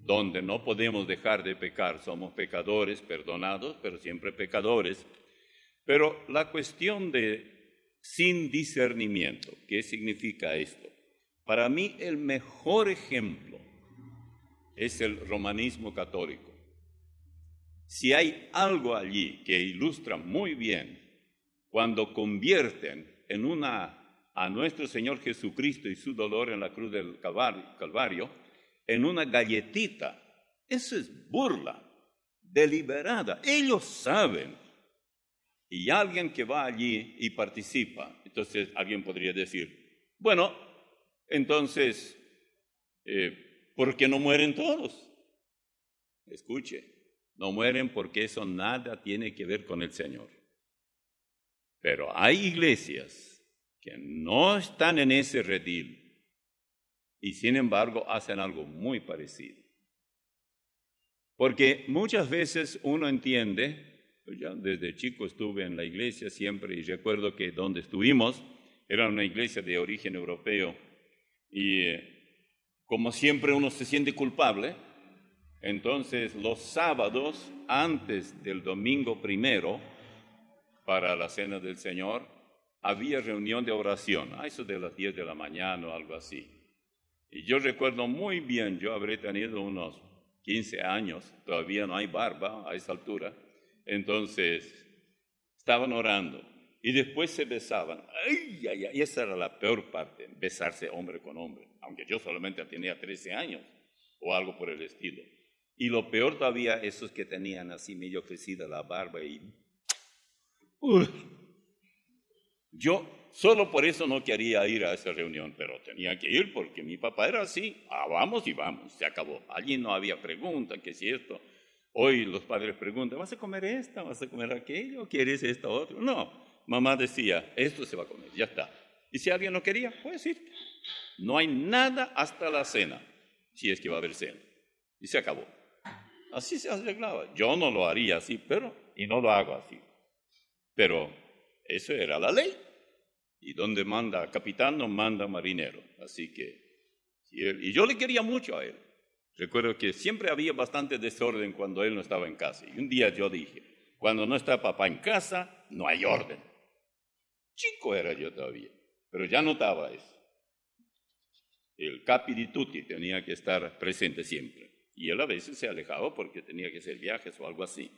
donde no podemos dejar de pecar. Somos pecadores, perdonados, pero siempre pecadores. Pero la cuestión de sin discernimiento, ¿qué significa esto? Para mí el mejor ejemplo es el romanismo católico. Si hay algo allí que ilustra muy bien cuando convierten a nuestro Señor Jesucristo y su dolor en la cruz del Calvario en una galletita, eso es burla deliberada. Ellos saben. Y alguien que va allí y participa, entonces alguien podría decir, bueno, entonces, ¿por qué no mueren todos? Escuche, no mueren porque eso nada tiene que ver con el Señor. Pero hay iglesias que no están en ese redil y sin embargo hacen algo muy parecido. Porque muchas veces uno entiende. Ya desde chico estuve en la iglesia siempre y recuerdo que donde estuvimos era una iglesia de origen europeo y como siempre uno se siente culpable, entonces los sábados antes del domingo primero para la cena del Señor había reunión de oración, a eso de las 10 de la mañana o algo así. Y yo recuerdo muy bien, yo habré tenido unos 15 años, todavía no hay barba a esa altura. Entonces, estaban orando y después se besaban. ¡Ay, ay, ay! Esa era la peor parte, besarse hombre con hombre, aunque yo solamente tenía 13 años o algo por el estilo. Y lo peor todavía, esos que tenían así medio crecida la barba y... Yo solo por eso no quería ir a esa reunión, pero tenía que ir porque mi papá era así. Vamos y vamos, se acabó. Allí no había pregunta, ¿qué es esto? Hoy los padres preguntan, ¿vas a comer esta? ¿Vas a comer aquello? ¿Quieres esto o otro? No, mamá decía, esto se va a comer, ya está. Y si alguien no quería, puedes ir. No hay nada hasta la cena, si es que va a haber cena. Y se acabó. Así se arreglaba. Yo no lo haría así, y no lo hago así. Pero eso era la ley. Y donde manda capitán, no manda marinero. Así que, y yo le quería mucho a él. Recuerdo que siempre había bastante desorden cuando él no estaba en casa. Y un día yo dije, cuando no está papá en casa, no hay orden. Chico era yo todavía, pero ya notaba eso. El capi di tutti tenía que estar presente siempre. Y él a veces se alejaba porque tenía que hacer viajes o algo así.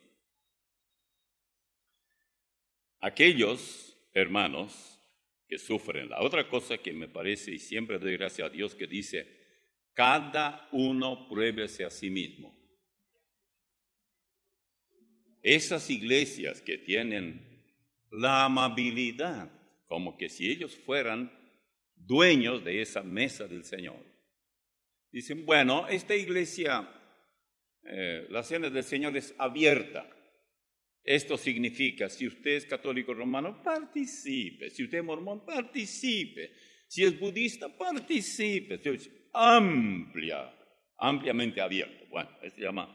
Aquellos hermanos que sufren, la otra cosa que me parece, y siempre doy gracias a Dios, que dice, cada uno pruébese a sí mismo. Esas iglesias que tienen la amabilidad, como que si ellos fueran dueños de esa mesa del Señor. Dicen, bueno, esta iglesia, la cena del Señor es abierta. Esto significa, si usted es católico romano, participe. Si usted es mormón, participe. Si es budista, participe. Ampliamente abierto. Bueno, se llama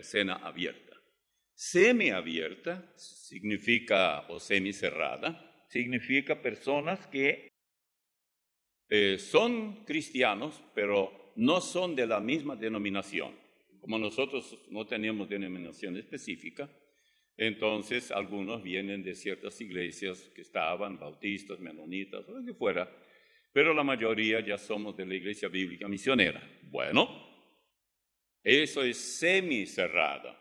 cena abierta. Semiabierta significa, o semicerrada, significa personas que son cristianos, pero no son de la misma denominación. Como nosotros no tenemos denominación específica, entonces algunos vienen de ciertas iglesias que estaban, bautistas, menonitas, o lo que fuera, pero la mayoría ya somos de la Iglesia Bíblica Misionera. Bueno, eso es semicerrada.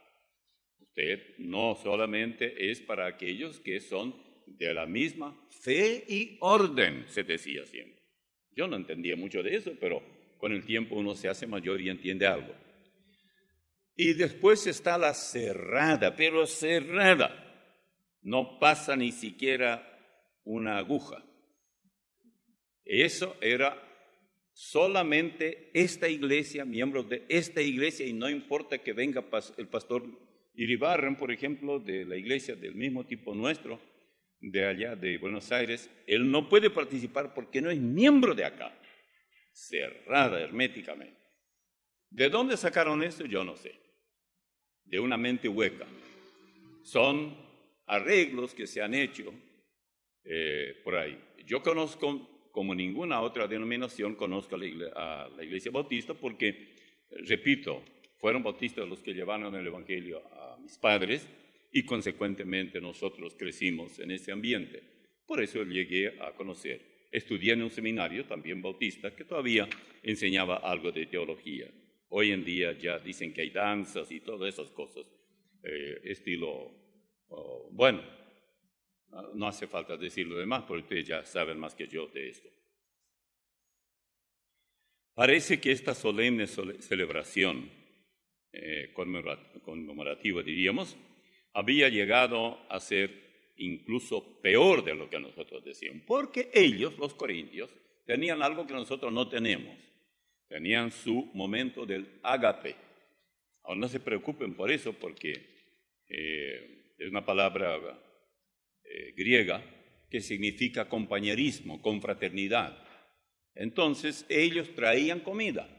Usted no solamente es para aquellos que son de la misma fe y orden, se decía siempre. Yo no entendía mucho de eso, pero con el tiempo uno se hace mayor y entiende algo. Y después está la cerrada, pero cerrada. No pasa ni siquiera una aguja. Eso era solamente esta iglesia, miembros de esta iglesia, y no importa que venga el pastor Iribarren, por ejemplo, de la iglesia del mismo tipo nuestro, de allá de Buenos Aires, él no puede participar porque no es miembro de acá, cerrada herméticamente. ¿De dónde sacaron esto? Yo no sé. De una mente hueca. Son arreglos que se han hecho por ahí. Yo conozco, como ninguna otra denominación, conozco a la Iglesia Bautista porque, repito, fueron bautistas los que llevaron el Evangelio a mis padres y consecuentemente nosotros crecimos en ese ambiente. Por eso llegué a conocer. Estudié en un seminario también bautista que todavía enseñaba algo de teología. Hoy en día ya dicen que hay danzas y todas esas cosas, estilo, bueno, no hace falta decir lo demás porque ustedes ya saben más que yo de esto. Parece que esta solemne celebración conmemorativa, diríamos, había llegado a ser incluso peor de lo que nosotros decíamos, porque ellos, los corintios, tenían algo que nosotros no tenemos. Tenían su momento del ágape. Ahora no se preocupen por eso porque es una palabra griega que significa compañerismo, confraternidad. Entonces ellos traían comida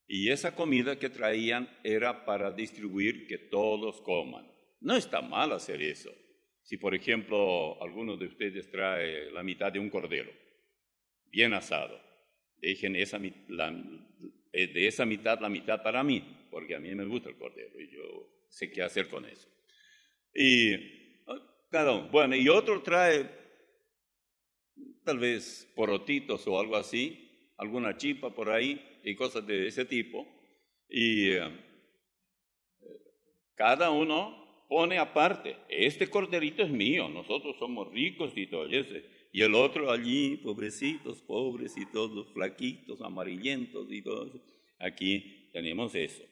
y esa comida que traían era para distribuir que todos coman. No está mal hacer eso. Si por ejemplo alguno de ustedes trae la mitad de un cordero bien asado, dejen de esa mitad la mitad para mí, porque a mí me gusta el cordero y yo sé qué hacer con eso. Y cada uno, bueno, y otro trae tal vez porotitos o algo así, alguna chipa por ahí y cosas de ese tipo. Y cada uno pone aparte, este corderito es mío, nosotros somos ricos y todo eso. Y el otro allí, pobrecitos, pobres y todos flaquitos, amarillentos y todo eso. Aquí tenemos eso.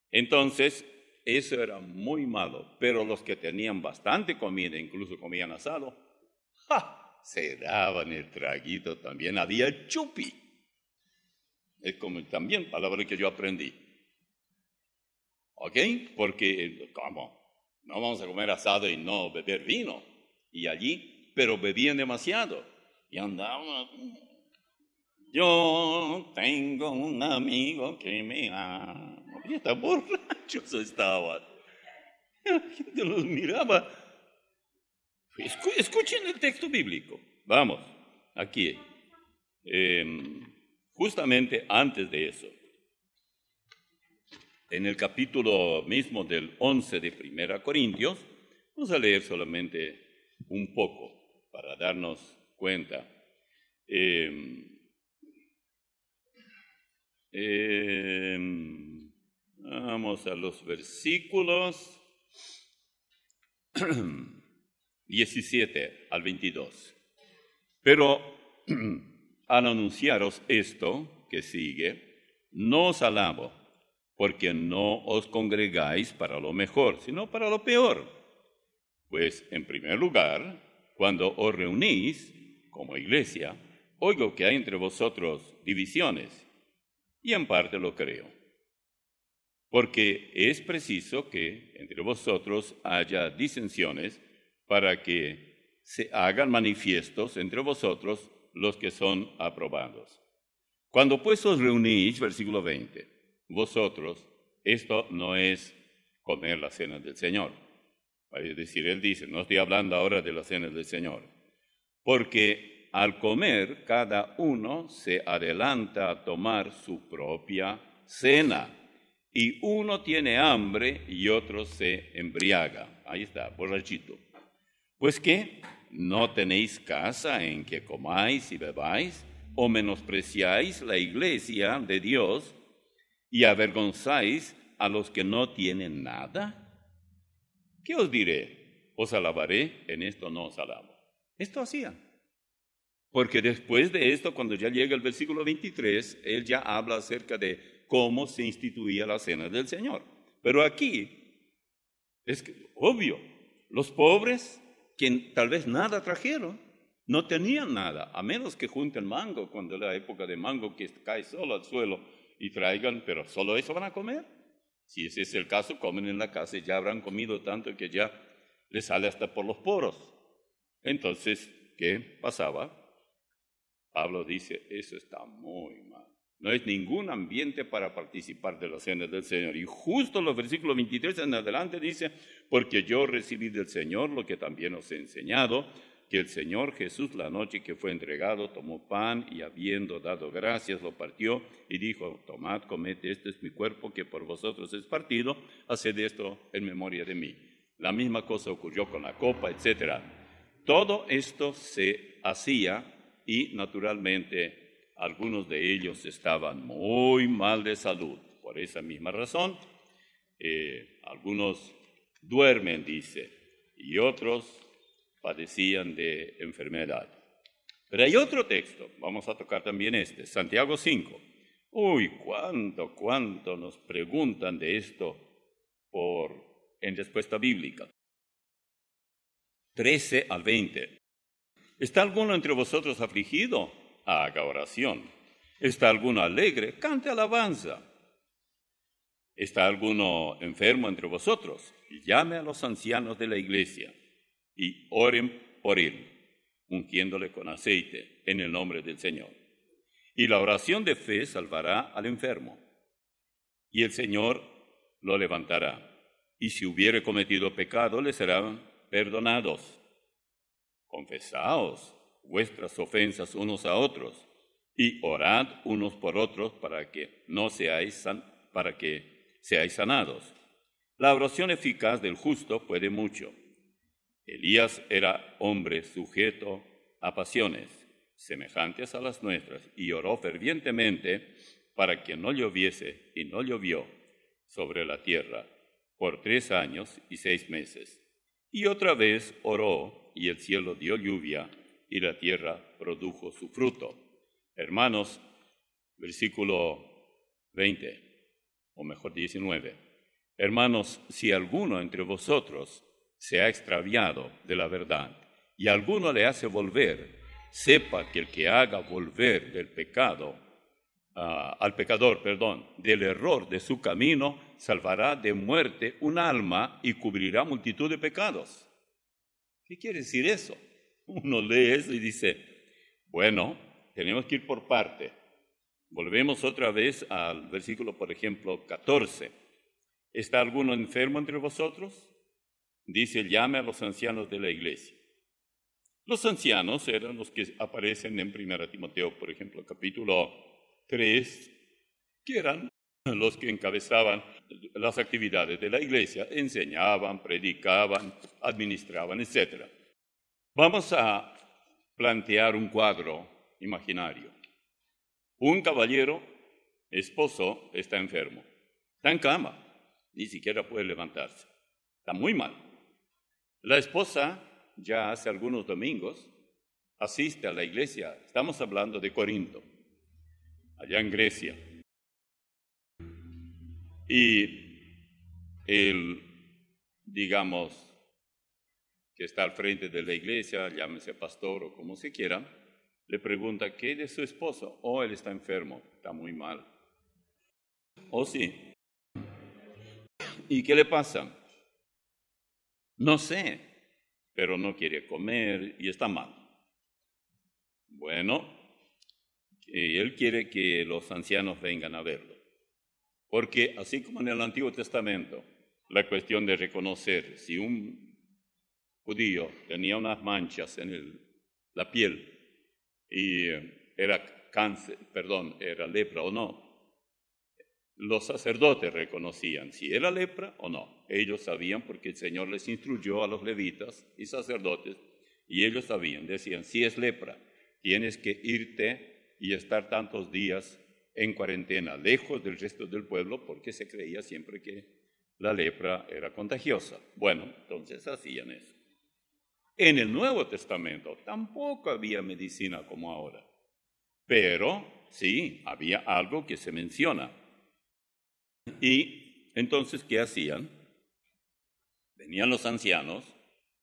Entonces, eso era muy malo. Pero los que tenían bastante comida, incluso comían asado, ¡ja!, se daban el traguito también. Había chupi. Es como también palabra que yo aprendí. ¿Ok? Porque, ¿cómo? No vamos a comer asado y no beber vino. Y allí... pero bebían demasiado y andaban. Yo tengo un amigo que me ama. Y hasta borrachos estaban. La gente los miraba. Escuchen el texto bíblico. Vamos, aquí. Justamente antes de eso, en el capítulo mismo del 11 de 1 Corintios, vamos a leer solamente un poco para darnos cuenta. Vamos a los versículos 17 al 22. Pero al anunciaros esto que sigue, no os alabo, porque no os congregáis para lo mejor, sino para lo peor. Pues, en primer lugar, cuando os reunís como iglesia, oigo que hay entre vosotros divisiones, y en parte lo creo. Porque es preciso que entre vosotros haya disensiones para que se hagan manifiestos entre vosotros los que son aprobados. Cuando pues os reunís, versículo 20, vosotros, esto no es comer la cena del Señor. Es decir, él dice, no estoy hablando ahora de la cena del Señor, porque al comer cada uno se adelanta a tomar su propia cena, y uno tiene hambre y otro se embriaga. Ahí está, borrachito. Pues ¿qué? ¿No tenéis casa en que comáis y bebáis? ¿O menospreciáis la iglesia de Dios y avergonzáis a los que no tienen nada? ¿Qué os diré? ¿Os alabaré? En esto no os alabo. Esto hacían. Porque después de esto, cuando ya llega el versículo 23, él ya habla acerca de cómo se instituía la cena del Señor. Pero aquí, es obvio, los pobres, que tal vez nada trajeron, no tenían nada, a menos que junten mango, cuando es la época de mango que cae solo al suelo y traigan, pero solo eso van a comer. Si ese es el caso, comen en la casa y ya habrán comido tanto que ya les sale hasta por los poros. Entonces, ¿qué pasaba? Pablo dice, eso está muy mal. No es ningún ambiente para participar de la cena del Señor. Y justo en los versículos 23 en adelante dice, porque yo recibí del Señor lo que también os he enseñado, que el Señor Jesús la noche que fue entregado tomó pan y habiendo dado gracias lo partió y dijo, tomad, comed, este es mi cuerpo que por vosotros es partido, haced esto en memoria de mí. La misma cosa ocurrió con la copa, etc. Todo esto se hacía y naturalmente algunos de ellos estaban muy mal de salud. Por esa misma razón, algunos duermen, dice, y otros padecían de enfermedad. Pero hay otro texto, vamos a tocar también este, Santiago 5. Uy, cuánto nos preguntan de esto en respuesta bíblica. 13 al 20. ¿Está alguno entre vosotros afligido? Haga oración. ¿Está alguno alegre? Cante alabanza. ¿Está alguno enfermo entre vosotros? Llame a los ancianos de la iglesia y oren por él, ungiéndole con aceite en el nombre del Señor. Y la oración de fe salvará al enfermo, y el Señor lo levantará. Y si hubiere cometido pecado, le serán perdonados. Confesaos vuestras ofensas unos a otros, y orad unos por otros para que seáis sanados. La oración eficaz del justo puede mucho. Elías era hombre sujeto a pasiones, semejantes a las nuestras, y oró fervientemente para que no lloviese, y no llovió sobre la tierra por 3 años y 6 meses. Y otra vez oró, y el cielo dio lluvia, y la tierra produjo su fruto. Hermanos, versículo 20, o mejor 19. Hermanos, si alguno entre vosotros se ha extraviado de la verdad, y alguno le hace volver, sepa que el que haga volver del pecado, al pecador, del error de su camino, salvará de muerte un alma y cubrirá multitud de pecados. ¿Qué quiere decir eso? Uno lee eso y dice, bueno, tenemos que ir por parte. Volvemos otra vez al versículo, por ejemplo, 14. ¿Está alguno enfermo entre vosotros? Dice, llame a los ancianos de la iglesia. Los ancianos eran los que aparecen en 1 Timoteo, por ejemplo, capítulo 3, que eran los que encabezaban las actividades de la iglesia, enseñaban, predicaban, administraban, etc. Vamos a plantear un cuadro imaginario. Un caballero, esposo, está enfermo, está en cama, ni siquiera puede levantarse, está muy mal. La esposa ya hace algunos domingos asiste a la iglesia, estamos hablando de Corinto, allá en Grecia. Y él, digamos, que está al frente de la iglesia, llámese pastor o como se quiera, le pregunta, ¿qué de su esposo? Oh, él está enfermo, está muy mal. Oh, sí. ¿Y qué le pasa? No sé, pero no quiere comer y está mal. Bueno, él quiere que los ancianos vengan a verlo. Porque así como en el Antiguo Testamento, la cuestión de reconocer si un judío tenía unas manchas en la piel y era lepra o no, los sacerdotes reconocían si era lepra o no. Ellos sabían porque el Señor les instruyó a los levitas y sacerdotes, y ellos sabían, decían, si es lepra, tienes que irte y estar tantos días en cuarentena, lejos del resto del pueblo, porque se creía siempre que la lepra era contagiosa. Bueno, entonces hacían eso. En el Nuevo Testamento tampoco había medicina como ahora, pero sí, había algo que se menciona. Y entonces, ¿qué hacían? Venían los ancianos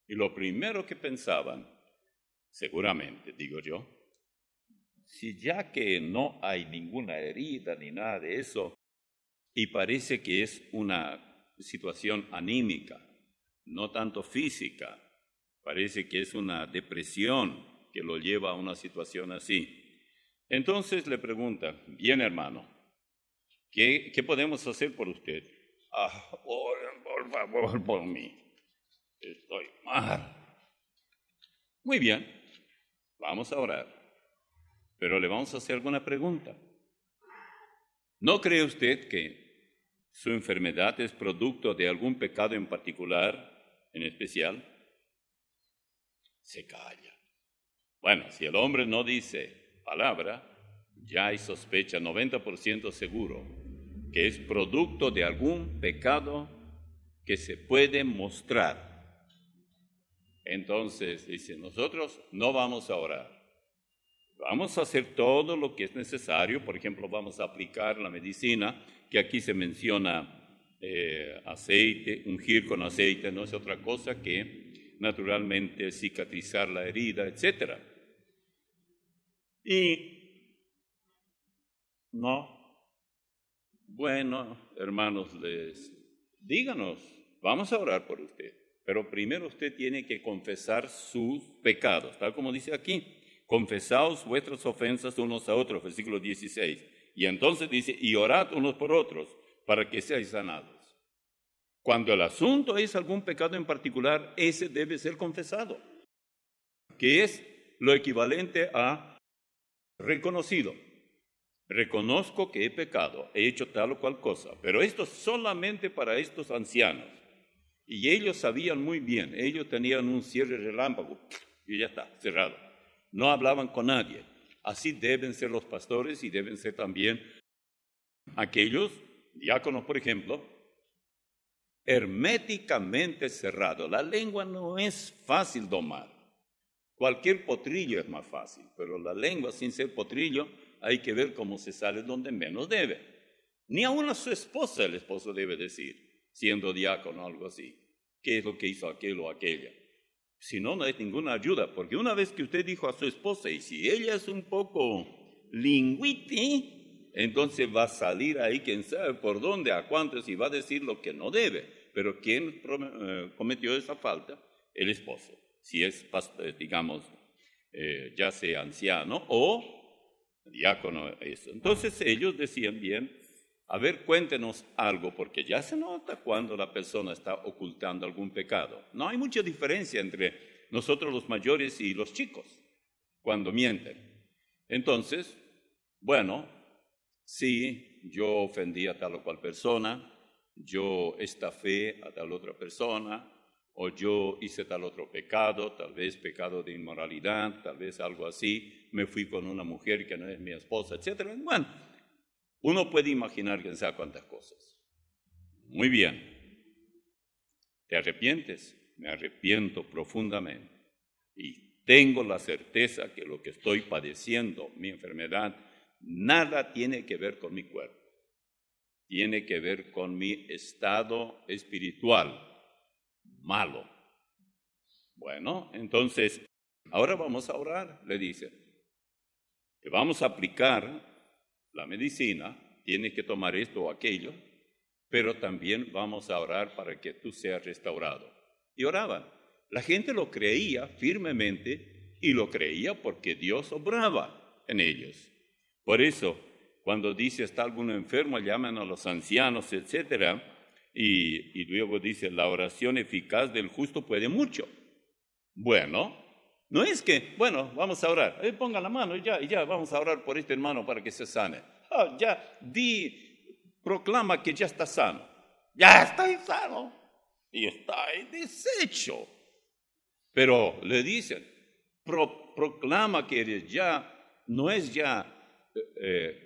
y lo primero que pensaban, seguramente, digo yo, si ya que no hay ninguna herida ni nada de eso, y parece que es una situación anímica, no tanto física, Parece que es una depresión que lo lleva a una situación así. Entonces le pregunta, bien hermano, ¿qué podemos hacer por usted? Oren por favor por mí. Estoy mal. Muy bien, vamos a orar. Pero le vamos a hacer alguna pregunta. ¿No cree usted que su enfermedad es producto de algún pecado en particular, en especial? Se calla. Bueno, si el hombre no dice palabra, ya hay sospecha 90% seguro que es producto de algún pecado que se puede mostrar. Entonces dice, nosotros no vamos a orar. Vamos a hacer todo lo que es necesario. Por ejemplo, vamos a aplicar la medicina, que aquí se menciona aceite, ungir con aceite, no es otra cosa que naturalmente cicatrizar la herida, etc. Y no, bueno, hermanos, díganos, vamos a orar por usted, pero primero usted tiene que confesar sus pecados, tal como dice aquí, confesaos vuestras ofensas unos a otros, versículo 16, y entonces dice, y orad unos por otros, para que seáis sanados. Cuando el asunto es algún pecado en particular, ese debe ser confesado, que es lo equivalente a reconocido. Reconozco que he pecado, he hecho tal o cual cosa, pero esto solamente para estos ancianos. Y ellos sabían muy bien, ellos tenían un cierre relámpago y ya está, cerrado. No hablaban con nadie. Así deben ser los pastores y deben ser también aquellos diáconos, por ejemplo, herméticamente cerrado. La lengua no es fácil domar. Cualquier potrillo es más fácil, pero la lengua sin ser potrillo hay que ver cómo se sale donde menos debe. Ni aun a su esposa el esposo debe decir, siendo diácono o algo así, qué es lo que hizo aquel o aquella. Si no, no es ninguna ayuda, porque una vez que usted dijo a su esposa, y si ella es un poco lingüiti, entonces va a salir ahí quién sabe por dónde, a cuántos, y va a decir lo que no debe. Pero ¿quién cometió esa falta? El esposo, si es, digamos, ya sea anciano o diácono. Eso. Entonces ellos decían bien, a ver, cuéntenos algo, porque ya se nota cuando la persona está ocultando algún pecado. No hay mucha diferencia entre nosotros los mayores y los chicos cuando mienten. Entonces, bueno, sí, yo ofendí a tal o cual persona, yo estafé a tal otra persona, o yo hice tal otro pecado, tal vez pecado de inmoralidad, tal vez algo así, me fui con una mujer que no es mi esposa, etc. Bueno, uno puede imaginar quién sabe cuántas cosas. Muy bien. ¿Te arrepientes? Me arrepiento profundamente. Y tengo la certeza que lo que estoy padeciendo, mi enfermedad, nada tiene que ver con mi cuerpo. Tiene que ver con mi estado espiritual malo. Bueno, entonces, ahora vamos a orar, le dice. Te vamos a aplicar la medicina, tienes que tomar esto o aquello, pero también vamos a orar para que tú seas restaurado. Y oraban. La gente lo creía firmemente y lo creía porque Dios obraba en ellos. Por eso, cuando dice está alguno enfermo, llaman a los ancianos, etc. Y luego dice, la oración eficaz del justo puede mucho. Bueno, no es que, bueno, vamos a orar, ponga la mano y ya, vamos a orar por este hermano para que se sane. Proclama que ya está sano. Ya está sano y está deshecho. Pero le dicen, proclama que ya no es ya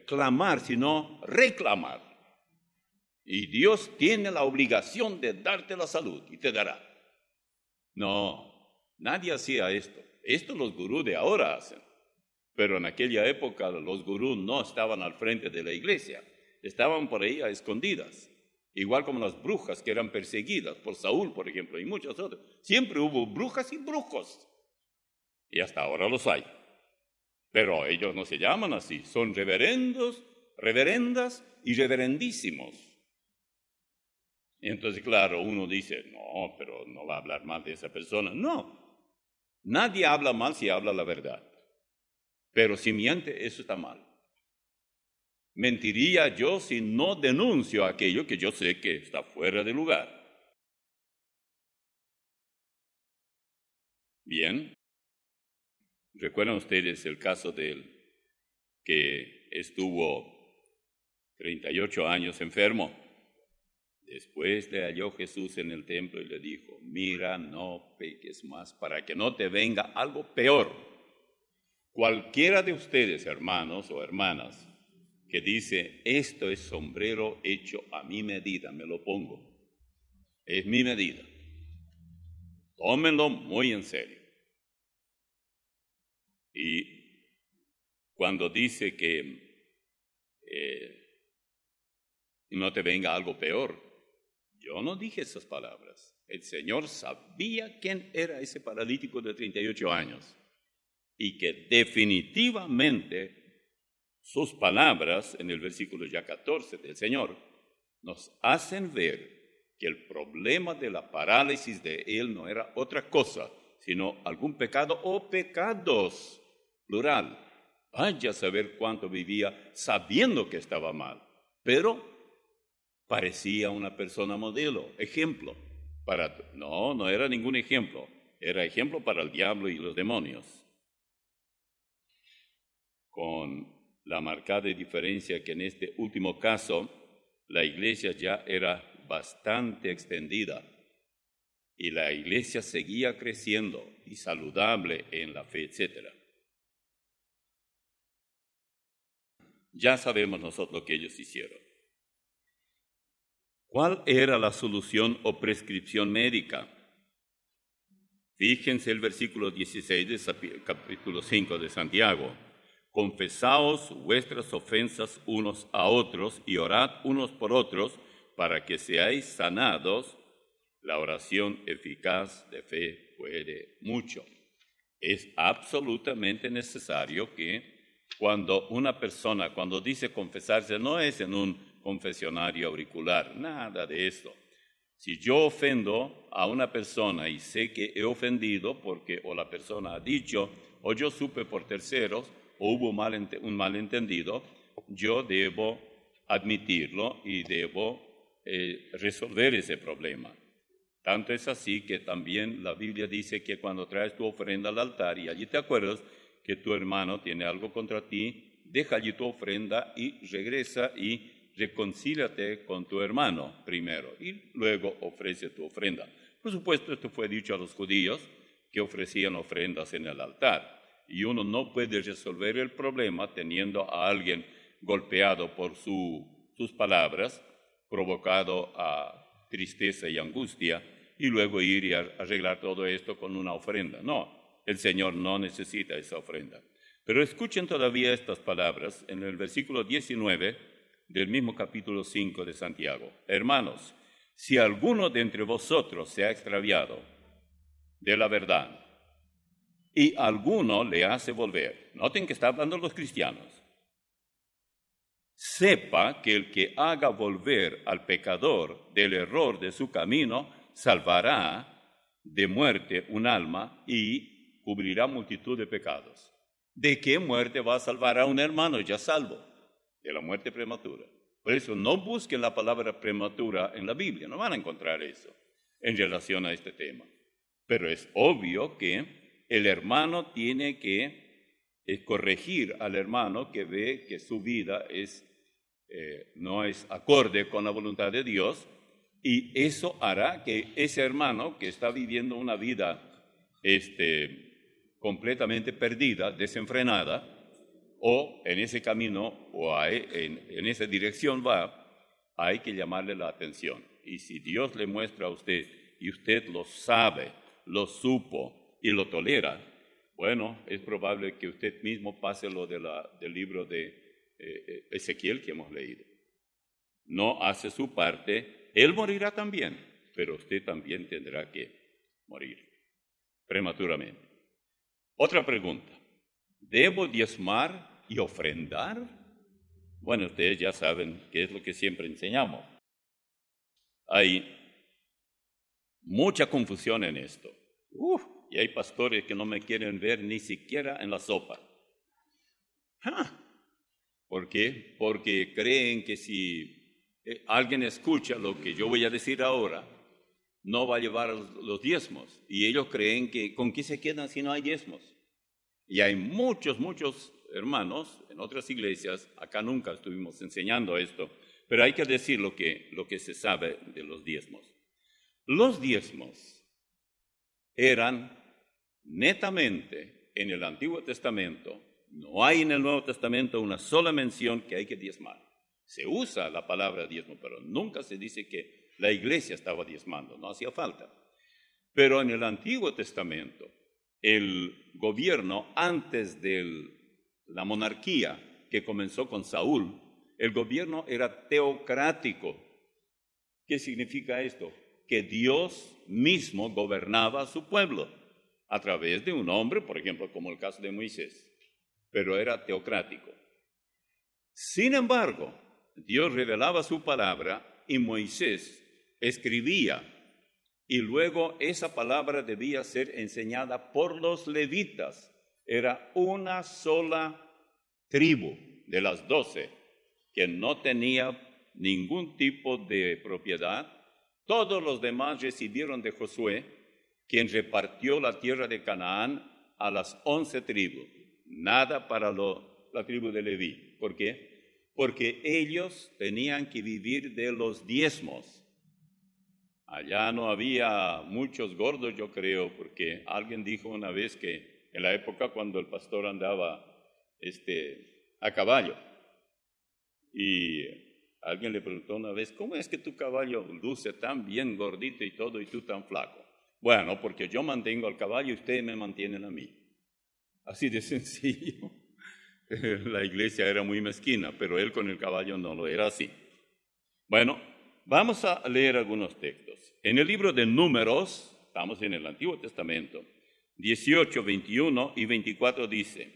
clamar, sino reclamar. Y Dios tiene la obligación de darte la salud y te dará. No, nadie hacía esto. Esto los gurús de ahora hacen. Pero en aquella época los gurús no estaban al frente de la iglesia. Estaban por ahí a escondidas. Igual como las brujas que eran perseguidas por Saúl, por ejemplo, y muchos otros. Siempre hubo brujas y brujos. Y hasta ahora los hay. Pero ellos no se llaman así. Son reverendos, reverendas y reverendísimos. Y entonces, claro, uno dice, no, pero no va a hablar mal de esa persona. No, Nadie habla mal si habla la verdad. Pero si miente, eso está mal. Mentiría yo si no denuncio aquello que yo sé que está fuera de lugar. Bien. ¿Recuerdan ustedes el caso de él que estuvo 38 años enfermo? Después le halló Jesús en el templo y le dijo, mira, no peques más para que no te venga algo peor. Cualquiera de ustedes, hermanos o hermanas, que dice, esto es sombrero hecho a mi medida, me lo pongo, es mi medida. Tómenlo muy en serio. Y cuando dice que no te venga algo peor, yo no dije esas palabras. El Señor sabía quién era ese paralítico de 38 años y que definitivamente sus palabras en el versículo ya 14 del Señor nos hacen ver que el problema de la parálisis de él no era otra cosa, sino algún pecado o pecados, plural. Vaya a saber cuánto vivía sabiendo que estaba mal, pero parecía una persona modelo, ejemplo. No era ningún ejemplo, era ejemplo para el diablo y los demonios. Con la marcada diferencia que en este último caso, la iglesia ya era bastante extendida y la iglesia seguía creciendo y saludable en la fe, etc. Ya sabemos nosotros lo que ellos hicieron. ¿Cuál era la solución o prescripción médica? Fíjense el versículo 16 del capítulo 5 de Santiago. Confesaos vuestras ofensas unos a otros y orad unos por otros para que seáis sanados. La oración eficaz de fe puede mucho. Es absolutamente necesario que cuando una persona, cuando dice confesarse, no es en un confesionario auricular, nada de eso. Si yo ofendo a una persona y sé que he ofendido porque o la persona ha dicho o yo supe por terceros o hubo un malentendido, yo debo admitirlo y debo resolver ese problema. Tanto es así que también la Biblia dice que cuando traes tu ofrenda al altar y allí te acuerdas que tu hermano tiene algo contra ti, deja allí tu ofrenda y regresa y reconcíliate con tu hermano primero y luego ofrece tu ofrenda. Por supuesto, esto fue dicho a los judíos que ofrecían ofrendas en el altar y uno no puede resolver el problema teniendo a alguien golpeado por sus palabras, provocado a tristeza y angustia y luego ir y arreglar todo esto con una ofrenda. No, el Señor no necesita esa ofrenda. Pero escuchen todavía estas palabras en el versículo 19 del mismo capítulo 5 de Santiago. Hermanos, si alguno de entre vosotros se ha extraviado de la verdad y alguno le hace volver, noten que está hablando los cristianos, sepa que el que haga volver al pecador del error de su camino, salvará de muerte un alma y cubrirá multitud de pecados. ¿De qué muerte va a salvar a un hermano ya salvo? De la muerte prematura. Por eso no busquen la palabra prematura en la Biblia, no van a encontrar eso en relación a este tema. Pero es obvio que el hermano tiene que corregir al hermano que ve que su vida no es acorde con la voluntad de Dios, y eso hará que ese hermano que está viviendo una vida completamente perdida, desenfrenada, o en ese camino o en esa dirección va, hay que llamarle la atención. Y si Dios le muestra a usted y usted lo sabe, lo supo y lo tolera, bueno, es probable que usted mismo pase lo del libro de Ezequiel que hemos leído. No hace su parte, él morirá también, pero usted también tendrá que morir prematuramente. Otra pregunta, ¿debo diezmar y ofrendar? Bueno, ustedes ya saben qué es lo que siempre enseñamos. Hay mucha confusión en esto. Y hay pastores que no me quieren ver ni siquiera en la sopa. ¿Por qué? Porque creen que si alguien escucha lo que yo voy a decir ahora, no va a llevar los diezmos. Y ellos creen que ¿con qué se quedan si no hay diezmos? Y hay muchos hermanos en otras iglesias, acá nunca estuvimos enseñando esto, pero hay que decir lo que se sabe de los diezmos. Los diezmos eran netamente en el Antiguo Testamento. No hay en el Nuevo Testamento una sola mención que hay que diezmar. Se usa la palabra diezmo, pero nunca se dice que la iglesia estaba diezmando, no hacía falta. Pero en el Antiguo Testamento, el gobierno antes de la monarquía que comenzó con Saúl, el gobierno era teocrático. ¿Qué significa esto? Que Dios mismo gobernaba a su pueblo a través de un hombre, por ejemplo, como el caso de Moisés, pero era teocrático. Sin embargo, Dios revelaba su palabra y Moisés escribía, y luego esa palabra debía ser enseñada por los levitas. Era una sola tribu de las 12 que no tenía ningún tipo de propiedad. Todos los demás recibieron de Josué, quien repartió la tierra de Canaán a las 11 tribus. Nada para la tribu de Leví. ¿Por qué? Porque ellos tenían que vivir de los diezmos. Allá no había muchos gordos, yo creo, porque alguien dijo una vez que en la época cuando el pastor andaba a caballo, y alguien le preguntó una vez, ¿cómo es que tu caballo luce tan bien gordito y todo y tú tan flaco? Bueno, porque yo mantengo al caballo y ustedes me mantienen a mí. Así de sencillo. La iglesia era muy mezquina, pero él con el caballo no lo era así. Bueno, vamos a leer algunos textos. En el libro de Números, estamos en el Antiguo Testamento, 18, 21 y 24 dice,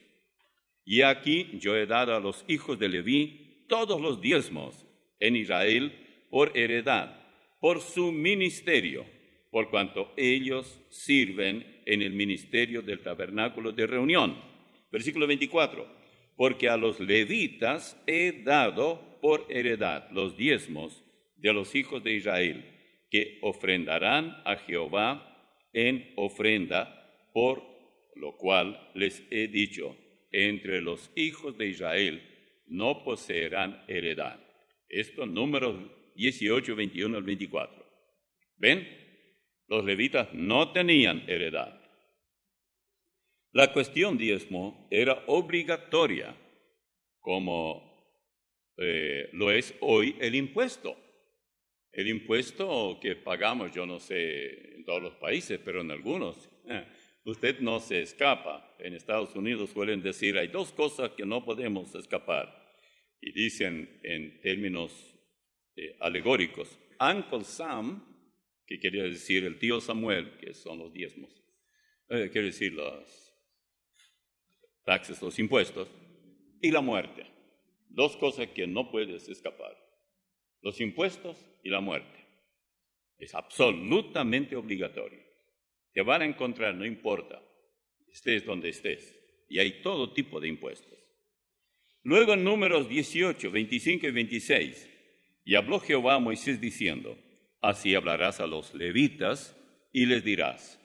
y aquí yo he dado a los hijos de Leví todos los diezmos en Israel por heredad, por su ministerio, por cuanto ellos sirven en el ministerio del tabernáculo de reunión. Versículo 24, porque a los levitas he dado por heredad los diezmos de los hijos de Israel, que ofrendarán a Jehová en ofrenda, por lo cual les he dicho, entre los hijos de Israel no poseerán heredad. Esto, Números 18, 21 al 24. ¿Ven? Los levitas no tenían heredad. La cuestión diezmo era obligatoria, como lo es hoy el impuesto. El impuesto que pagamos, yo no sé en todos los países, pero en algunos, usted no se escapa. En Estados Unidos suelen decir, hay dos cosas que no podemos escapar. Y dicen en términos alegóricos, Uncle Sam, que quiere decir el tío Samuel, que son los diezmos, quiere decir los taxes, los impuestos, y la muerte. Dos cosas que no puedes escapar. Los impuestos y la muerte. Es absolutamente obligatorio. Te van a encontrar, no importa, estés donde estés. Y hay todo tipo de impuestos. Luego en Números 18, 25 y 26, y habló Jehová a Moisés diciendo, así hablarás a los levitas y les dirás,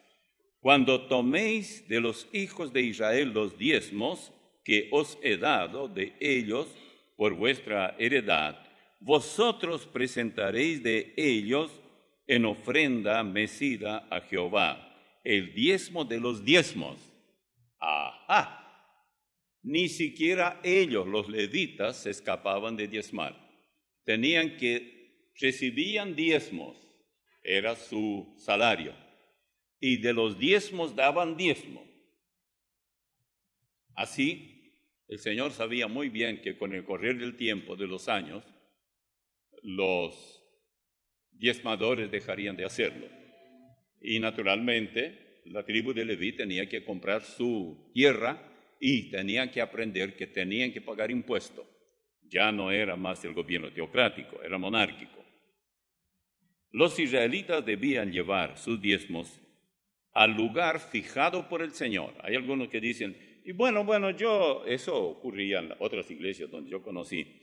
cuando toméis de los hijos de Israel los diezmos que os he dado de ellos por vuestra heredad, vosotros presentaréis de ellos en ofrenda mecida a Jehová, el diezmo de los diezmos. ¡Ajá! Ni siquiera ellos, los levitas, se escapaban de diezmar. Recibían diezmos, era su salario, y de los diezmos daban diezmo. Así, el Señor sabía muy bien que con el correr del tiempo, de los años, los diezmadores dejarían de hacerlo. Y naturalmente, la tribu de Leví tenía que comprar su tierra y tenían que aprender que tenían que pagar impuesto. Ya no era más el gobierno teocrático, era monárquico. Los israelitas debían llevar sus diezmos al lugar fijado por el Señor. Hay algunos que dicen, y bueno, eso ocurría en otras iglesias donde yo conocí.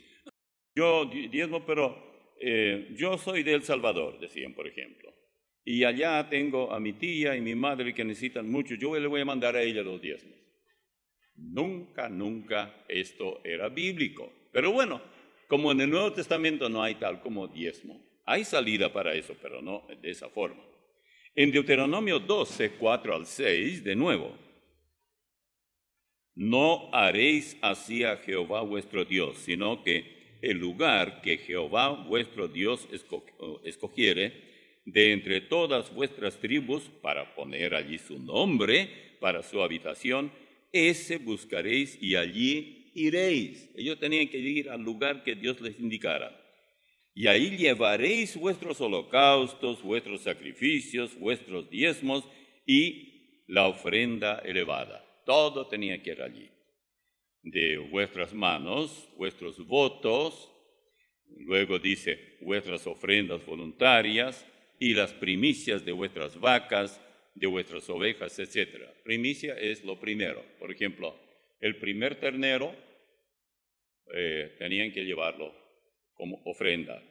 Yo diezmo, pero yo soy de El Salvador, decían, por ejemplo. Y allá tengo a mi tía y mi madre que necesitan mucho, yo le voy a mandar a ella los diezmos. Nunca esto era bíblico. Pero bueno, como en el Nuevo Testamento no hay tal como diezmo, hay salida para eso, pero no de esa forma. En Deuteronomio 12, 4 al 6, de nuevo, no haréis así a Jehová vuestro Dios, sino que el lugar que Jehová vuestro Dios escogiere de entre todas vuestras tribus para poner allí su nombre para su habitación, ese buscaréis y allí iréis. Ellos tenían que ir al lugar que Dios les indicara. Y ahí llevaréis vuestros holocaustos, vuestros sacrificios, vuestros diezmos y la ofrenda elevada. Todo tenía que ir allí. De vuestras manos, vuestros votos, luego dice vuestras ofrendas voluntarias y las primicias de vuestras vacas, de vuestras ovejas, etc. Primicia es lo primero. Por ejemplo, el primer ternero tenían que llevarlo como ofrenda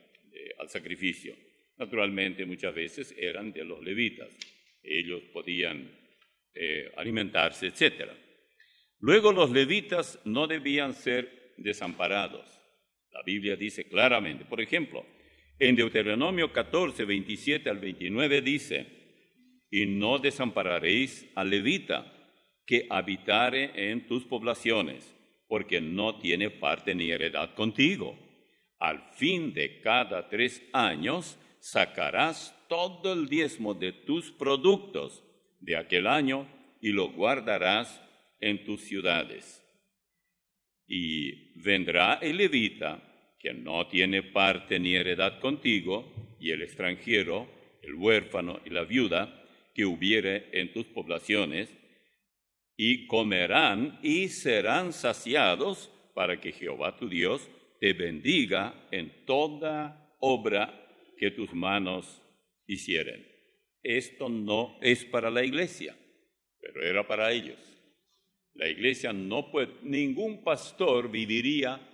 al sacrificio. Naturalmente, muchas veces eran de los levitas. Ellos podían alimentarse, etc. Luego los levitas no debían ser desamparados. La Biblia dice claramente, por ejemplo, en Deuteronomio 14, 27 al 29 dice, y no desampararéis al levita que habitare en tus poblaciones, porque no tiene parte ni heredad contigo. Al fin de cada 3 años sacarás todo el diezmo de tus productos de aquel año y lo guardarás en tus ciudades. Y vendrá el levita que no tiene parte ni heredad contigo, y el extranjero, el huérfano y la viuda que hubiere en tus poblaciones, y comerán y serán saciados para que Jehová tu Dios te bendiga en toda obra que tus manos hicieren. Esto no es para la iglesia, pero era para ellos. La iglesia no puede, ningún pastor viviría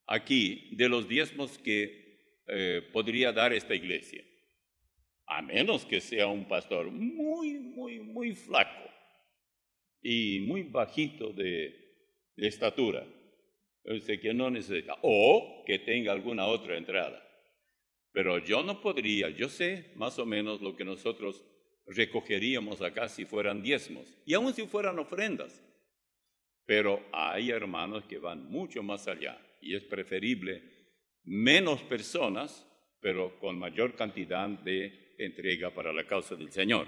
aquí de los diezmos que podría dar esta iglesia, a menos que sea un pastor muy flaco y muy bajito de estatura, que no necesita, o que tenga alguna otra entrada. Pero yo no podría, yo sé más o menos lo que nosotros recogeríamos acá si fueran diezmos, y aun si fueran ofrendas. Pero hay hermanos que van mucho más allá, y es preferible menos personas, pero con mayor cantidad de entrega para la causa del Señor.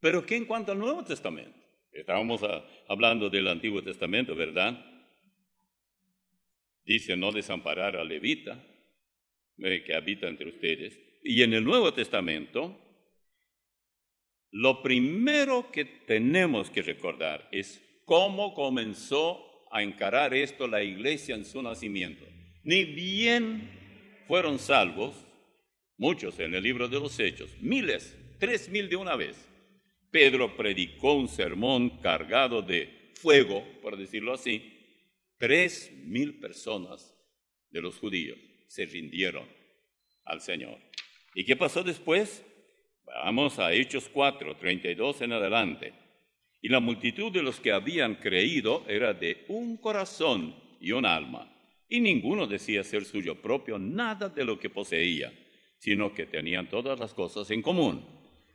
Pero ¿qué en cuanto al Nuevo Testamento? Estábamos hablando del Antiguo Testamento, ¿verdad? Dice no desamparar al levita que habita entre ustedes. Y en el Nuevo Testamento, lo primero que tenemos que recordar es cómo comenzó a encarar esto la iglesia en su nacimiento. Ni bien fueron salvos, muchos en el libro de los Hechos, miles, 3,000 de una vez. Pedro predicó un sermón cargado de fuego, por decirlo así. 3,000 personas de los judíos se rindieron al Señor. ¿Y qué pasó después? Vamos a Hechos 4, 32 en adelante. Y la multitud de los que habían creído era de un corazón y un alma, y ninguno decía ser suyo propio nada de lo que poseía, sino que tenían todas las cosas en común.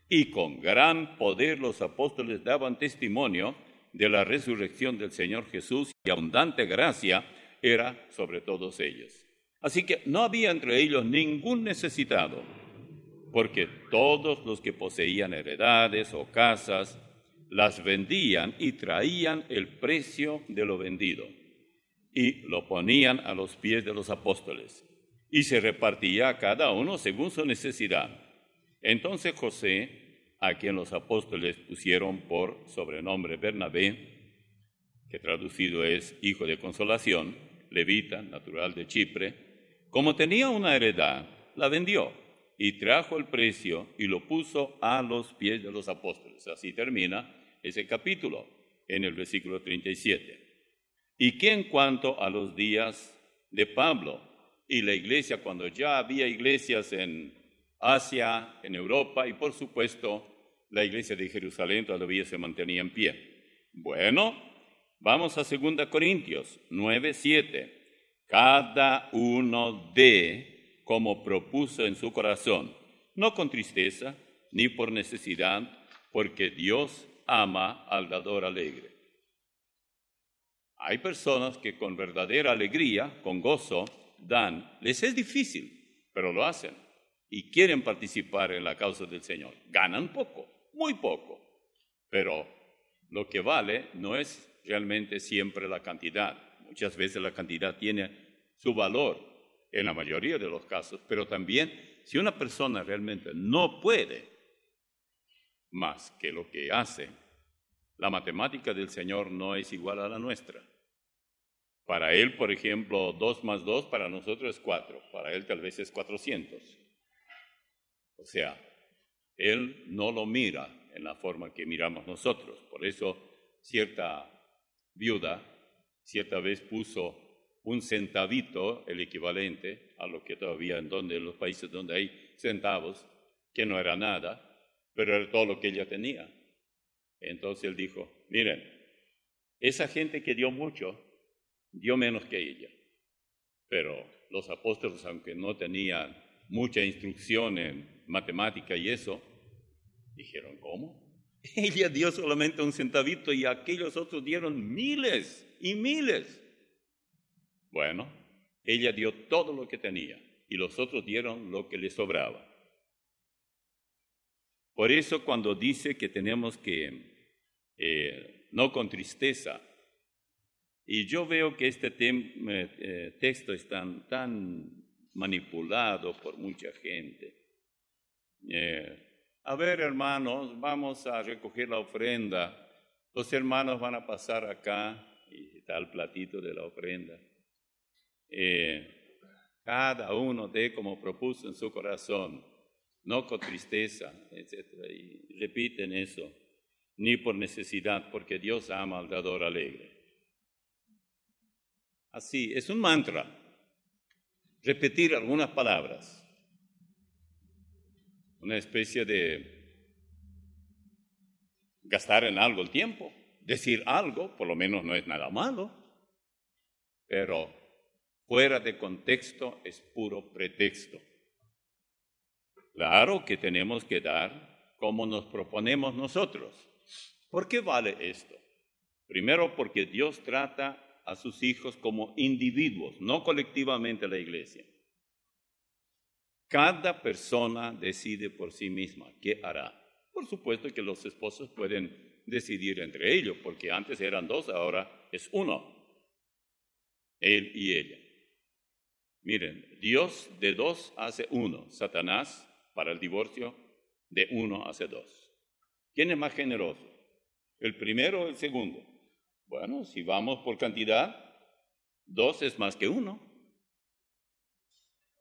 Y con gran poder los apóstoles daban testimonio de la resurrección del Señor Jesús, y abundante gracia era sobre todos ellos. Así que no había entre ellos ningún necesitado, porque todos los que poseían heredades o casas las vendían y traían el precio de lo vendido y lo ponían a los pies de los apóstoles, y se repartía a cada uno según su necesidad. Entonces José, a quien los apóstoles pusieron por sobrenombre Bernabé, que traducido es hijo de consolación, levita, natural de Chipre, como tenía una heredad, la vendió y trajo el precio y lo puso a los pies de los apóstoles. Así termina ese capítulo en el versículo 37. Y que en cuanto a los días de Pablo y la iglesia, cuando ya había iglesias en Asia, en Europa, y por supuesto la iglesia de Jerusalén todavía se mantenía en pie. Bueno, vamos a 2 Corintios 9:7. Cada uno dé como propuso en su corazón, no con tristeza ni por necesidad, porque Dios ama al dador alegre. Hay personas que con verdadera alegría, con gozo, dan. Les es difícil, pero lo hacen y quieren participar en la causa del Señor. Ganan poco, muy poco, pero lo que vale no es realmente siempre la cantidad. Muchas veces la cantidad tiene su valor en la mayoría de los casos, pero también si una persona realmente no puede más que lo que hace, la matemática del Señor no es igual a la nuestra. Para Él, por ejemplo, 2 más 2 para nosotros es 4, para Él tal vez es 400. O sea, Él no lo mira en la forma que miramos nosotros. Por eso cierta viuda cierta vez puso un centavito, el equivalente a lo que todavía en los países donde hay centavos, que no era nada, pero era todo lo que ella tenía. Entonces él dijo, miren, esa gente que dio mucho, dio menos que ella. Pero los apóstoles, aunque no tenían mucha instrucción en matemática y eso, dijeron, ¿cómo? Ella dio solamente un centavito y aquellos otros dieron miles y miles. Bueno, ella dio todo lo que tenía y los otros dieron lo que les sobraba. Por eso cuando dice que tenemos que, no con tristeza, y yo veo que este texto es tan manipulado por mucha gente. A ver, hermanos, vamos a recoger la ofrenda. Los hermanos van a pasar acá y está el platito de la ofrenda. Cada uno dé como propuso en su corazón, no con tristeza, etc. Y repiten eso, ni por necesidad, porque Dios ama al dador alegre. Así, es un mantra, repetir algunas palabras, una especie de gastar en algo el tiempo, decir algo, por lo menos no es nada malo, pero fuera de contexto es puro pretexto. Claro que tenemos que dar como nos proponemos nosotros. ¿Por qué vale esto? Primero, porque Dios trata a sus hijos como individuos, no colectivamente la iglesia. Cada persona decide por sí misma qué hará. Por supuesto que los esposos pueden decidir entre ellos, porque antes eran 2, ahora es 1, él y ella. Miren, Dios de 2 hace 1, Satanás para el divorcio de 1 hace 2. ¿Quién es más generoso? ¿El primero o el segundo? Bueno, si vamos por cantidad, 2 es más que 1.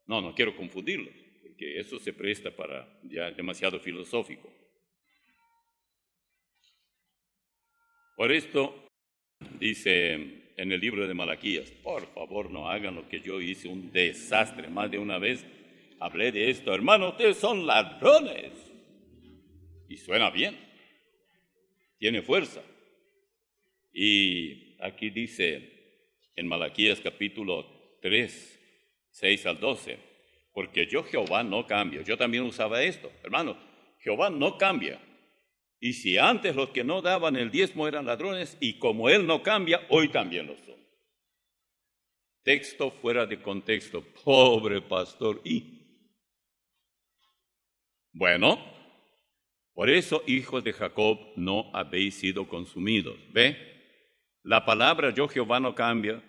No quiero confundirlos, porque eso se presta para ya demasiado filosófico. Por esto, dice en el libro de Malaquías, por favor no hagan lo que yo hice, un desastre. Más de una vez hablé de esto, hermanos, ustedes son ladrones. Y suena bien, tiene fuerza. Y aquí dice en Malaquías capítulo 3, 6 al 12, porque yo Jehová no cambio. Yo también usaba esto, hermano, Jehová no cambia. Y si antes los que no daban el diezmo eran ladrones, y como Él no cambia, hoy también lo son. Texto fuera de contexto, pobre pastor. Y bueno, por eso, hijos de Jacob, no habéis sido consumidos. ¿Ve? La palabra yo Jehová no cambia,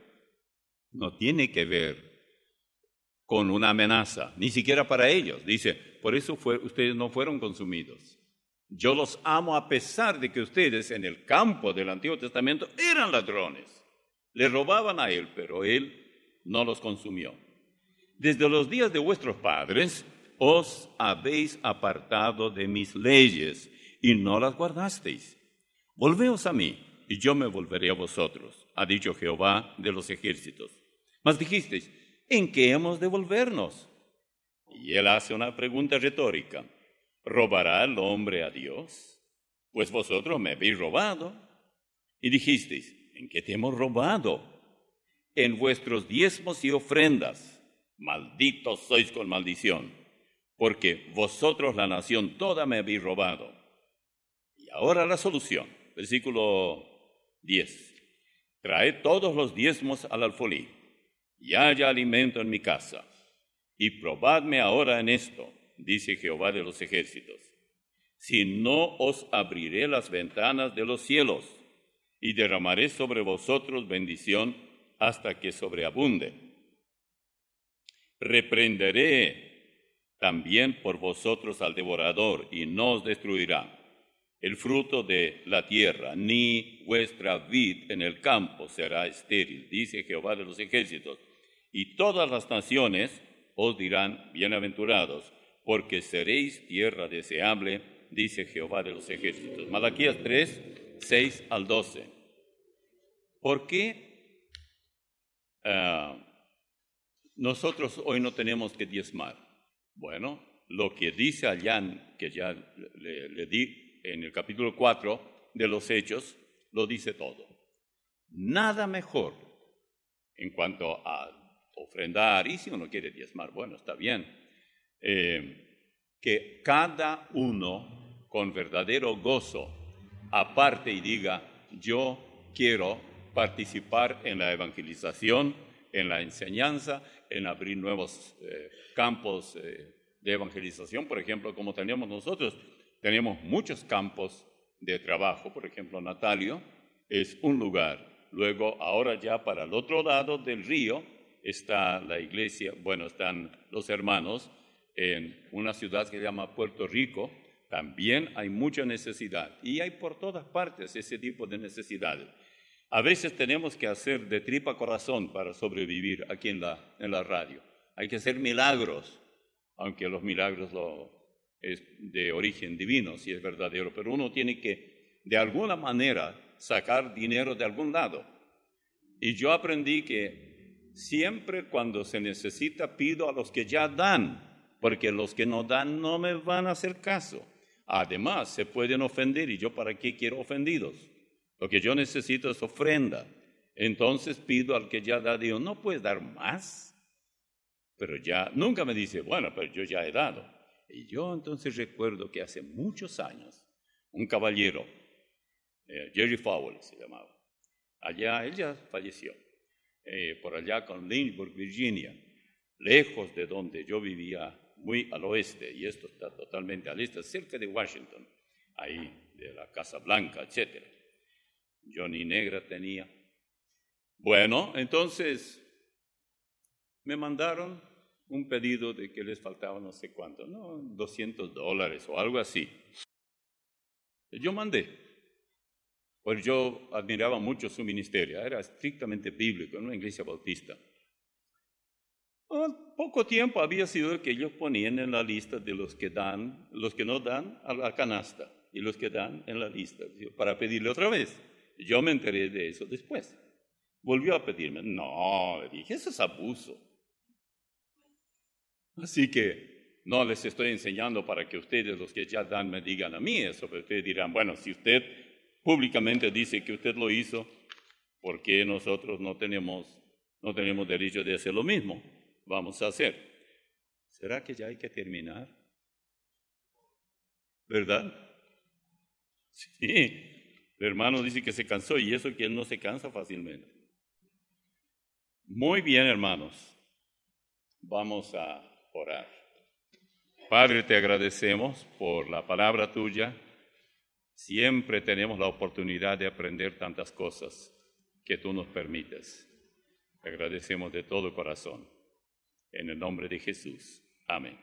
no tiene que ver con una amenaza, ni siquiera para ellos. Dice, por eso ustedes no fueron consumidos. Yo los amo a pesar de que ustedes en el campo del Antiguo Testamento eran ladrones. Le robaban a Él, pero Él no los consumió. Desde los días de vuestros padres os habéis apartado de mis leyes y no las guardasteis. Volveos a mí, y yo me volveré a vosotros, ha dicho Jehová de los ejércitos. Mas dijisteis, ¿en qué hemos de volvernos? Y él hace una pregunta retórica. ¿Robará el hombre a Dios? Pues vosotros me habéis robado. Y dijisteis, ¿en qué te hemos robado? En vuestros diezmos y ofrendas. Malditos sois con maldición, porque vosotros la nación toda me habéis robado. Y ahora la solución, versículo 10. Traed todos los diezmos al alfolí, y haya alimento en mi casa. Y probadme ahora en esto, dice Jehová de los ejércitos, si no os abriré las ventanas de los cielos, y derramaré sobre vosotros bendición hasta que sobreabunde. Reprenderé también por vosotros al devorador, y no os destruirá el fruto de la tierra, ni vuestra vid en el campo será estéril, dice Jehová de los ejércitos. Y todas las naciones os dirán, bienaventurados, porque seréis tierra deseable, dice Jehová de los ejércitos. Malaquías 3, 6 al 12. ¿Por qué nosotros hoy no tenemos que diezmar? Bueno, lo que dice allá, que ya le di en el capítulo 4 de los Hechos, lo dice todo. Nada mejor en cuanto a ofrendar, y si uno quiere diezmar, bueno, está bien, que cada uno con verdadero gozo aparte y diga, yo quiero participar en la evangelización, en la enseñanza, en abrir nuevos campos de evangelización, por ejemplo, como tenemos nosotros. Tenemos muchos campos de trabajo, por ejemplo, Natalio es un lugar. Luego, ahora ya para el otro lado del río está la iglesia, bueno, están los hermanos en una ciudad que se llama Puerto Rico. También hay mucha necesidad y hay por todas partes ese tipo de necesidades. A veces tenemos que hacer de tripa corazón para sobrevivir aquí en la radio. Hay que hacer milagros, aunque los milagros es de origen divino, si es verdadero, pero uno tiene que, de alguna manera, sacar dinero de algún lado. Y yo aprendí que siempre cuando se necesita, pido a los que ya dan, porque los que no dan no me van a hacer caso. Además, se pueden ofender, y yo ¿para qué quiero ofendidos? Lo que yo necesito es ofrenda. Entonces pido al que ya da, digo, ¿no puedes dar más? Pero ya, nunca me dice, bueno, pero yo ya he dado. Y yo entonces recuerdo que hace muchos años, un caballero, Jerry Fowler se llamaba, allá, él ya falleció, por allá con Lynchburg, Virginia, lejos de donde yo vivía, muy al oeste, y esto está totalmente al este, cerca de Washington, ahí de la Casa Blanca, etc. Johnny Negra tenía. Bueno, entonces me mandaron un pedido de que les faltaba no sé cuánto, no, $200 o algo así. Yo mandé, pues yo admiraba mucho su ministerio, era estrictamente bíblico, en una iglesia bautista. Al poco tiempo había sido el que ellos ponían en la lista de los que dan, los que no dan a la canasta, y los que dan en la lista, para pedirle otra vez. Yo me enteré de eso después. Volvió a pedirme, no, le dije, eso es abuso. Así que no les estoy enseñando para que ustedes, los que ya dan, me digan a mí eso, pero ustedes dirán, bueno, si usted públicamente dice que usted lo hizo, ¿por qué nosotros no tenemos derecho de hacer lo mismo? Vamos a hacer. ¿Será que ya hay que terminar? ¿Verdad? Sí, el hermano dice que se cansó y eso que él no se cansa fácilmente. Muy bien, hermanos, vamos a orar. Padre, te agradecemos por la palabra tuya. Siempre tenemos la oportunidad de aprender tantas cosas que tú nos permites. Te agradecemos de todo corazón. En el nombre de Jesús. Amén.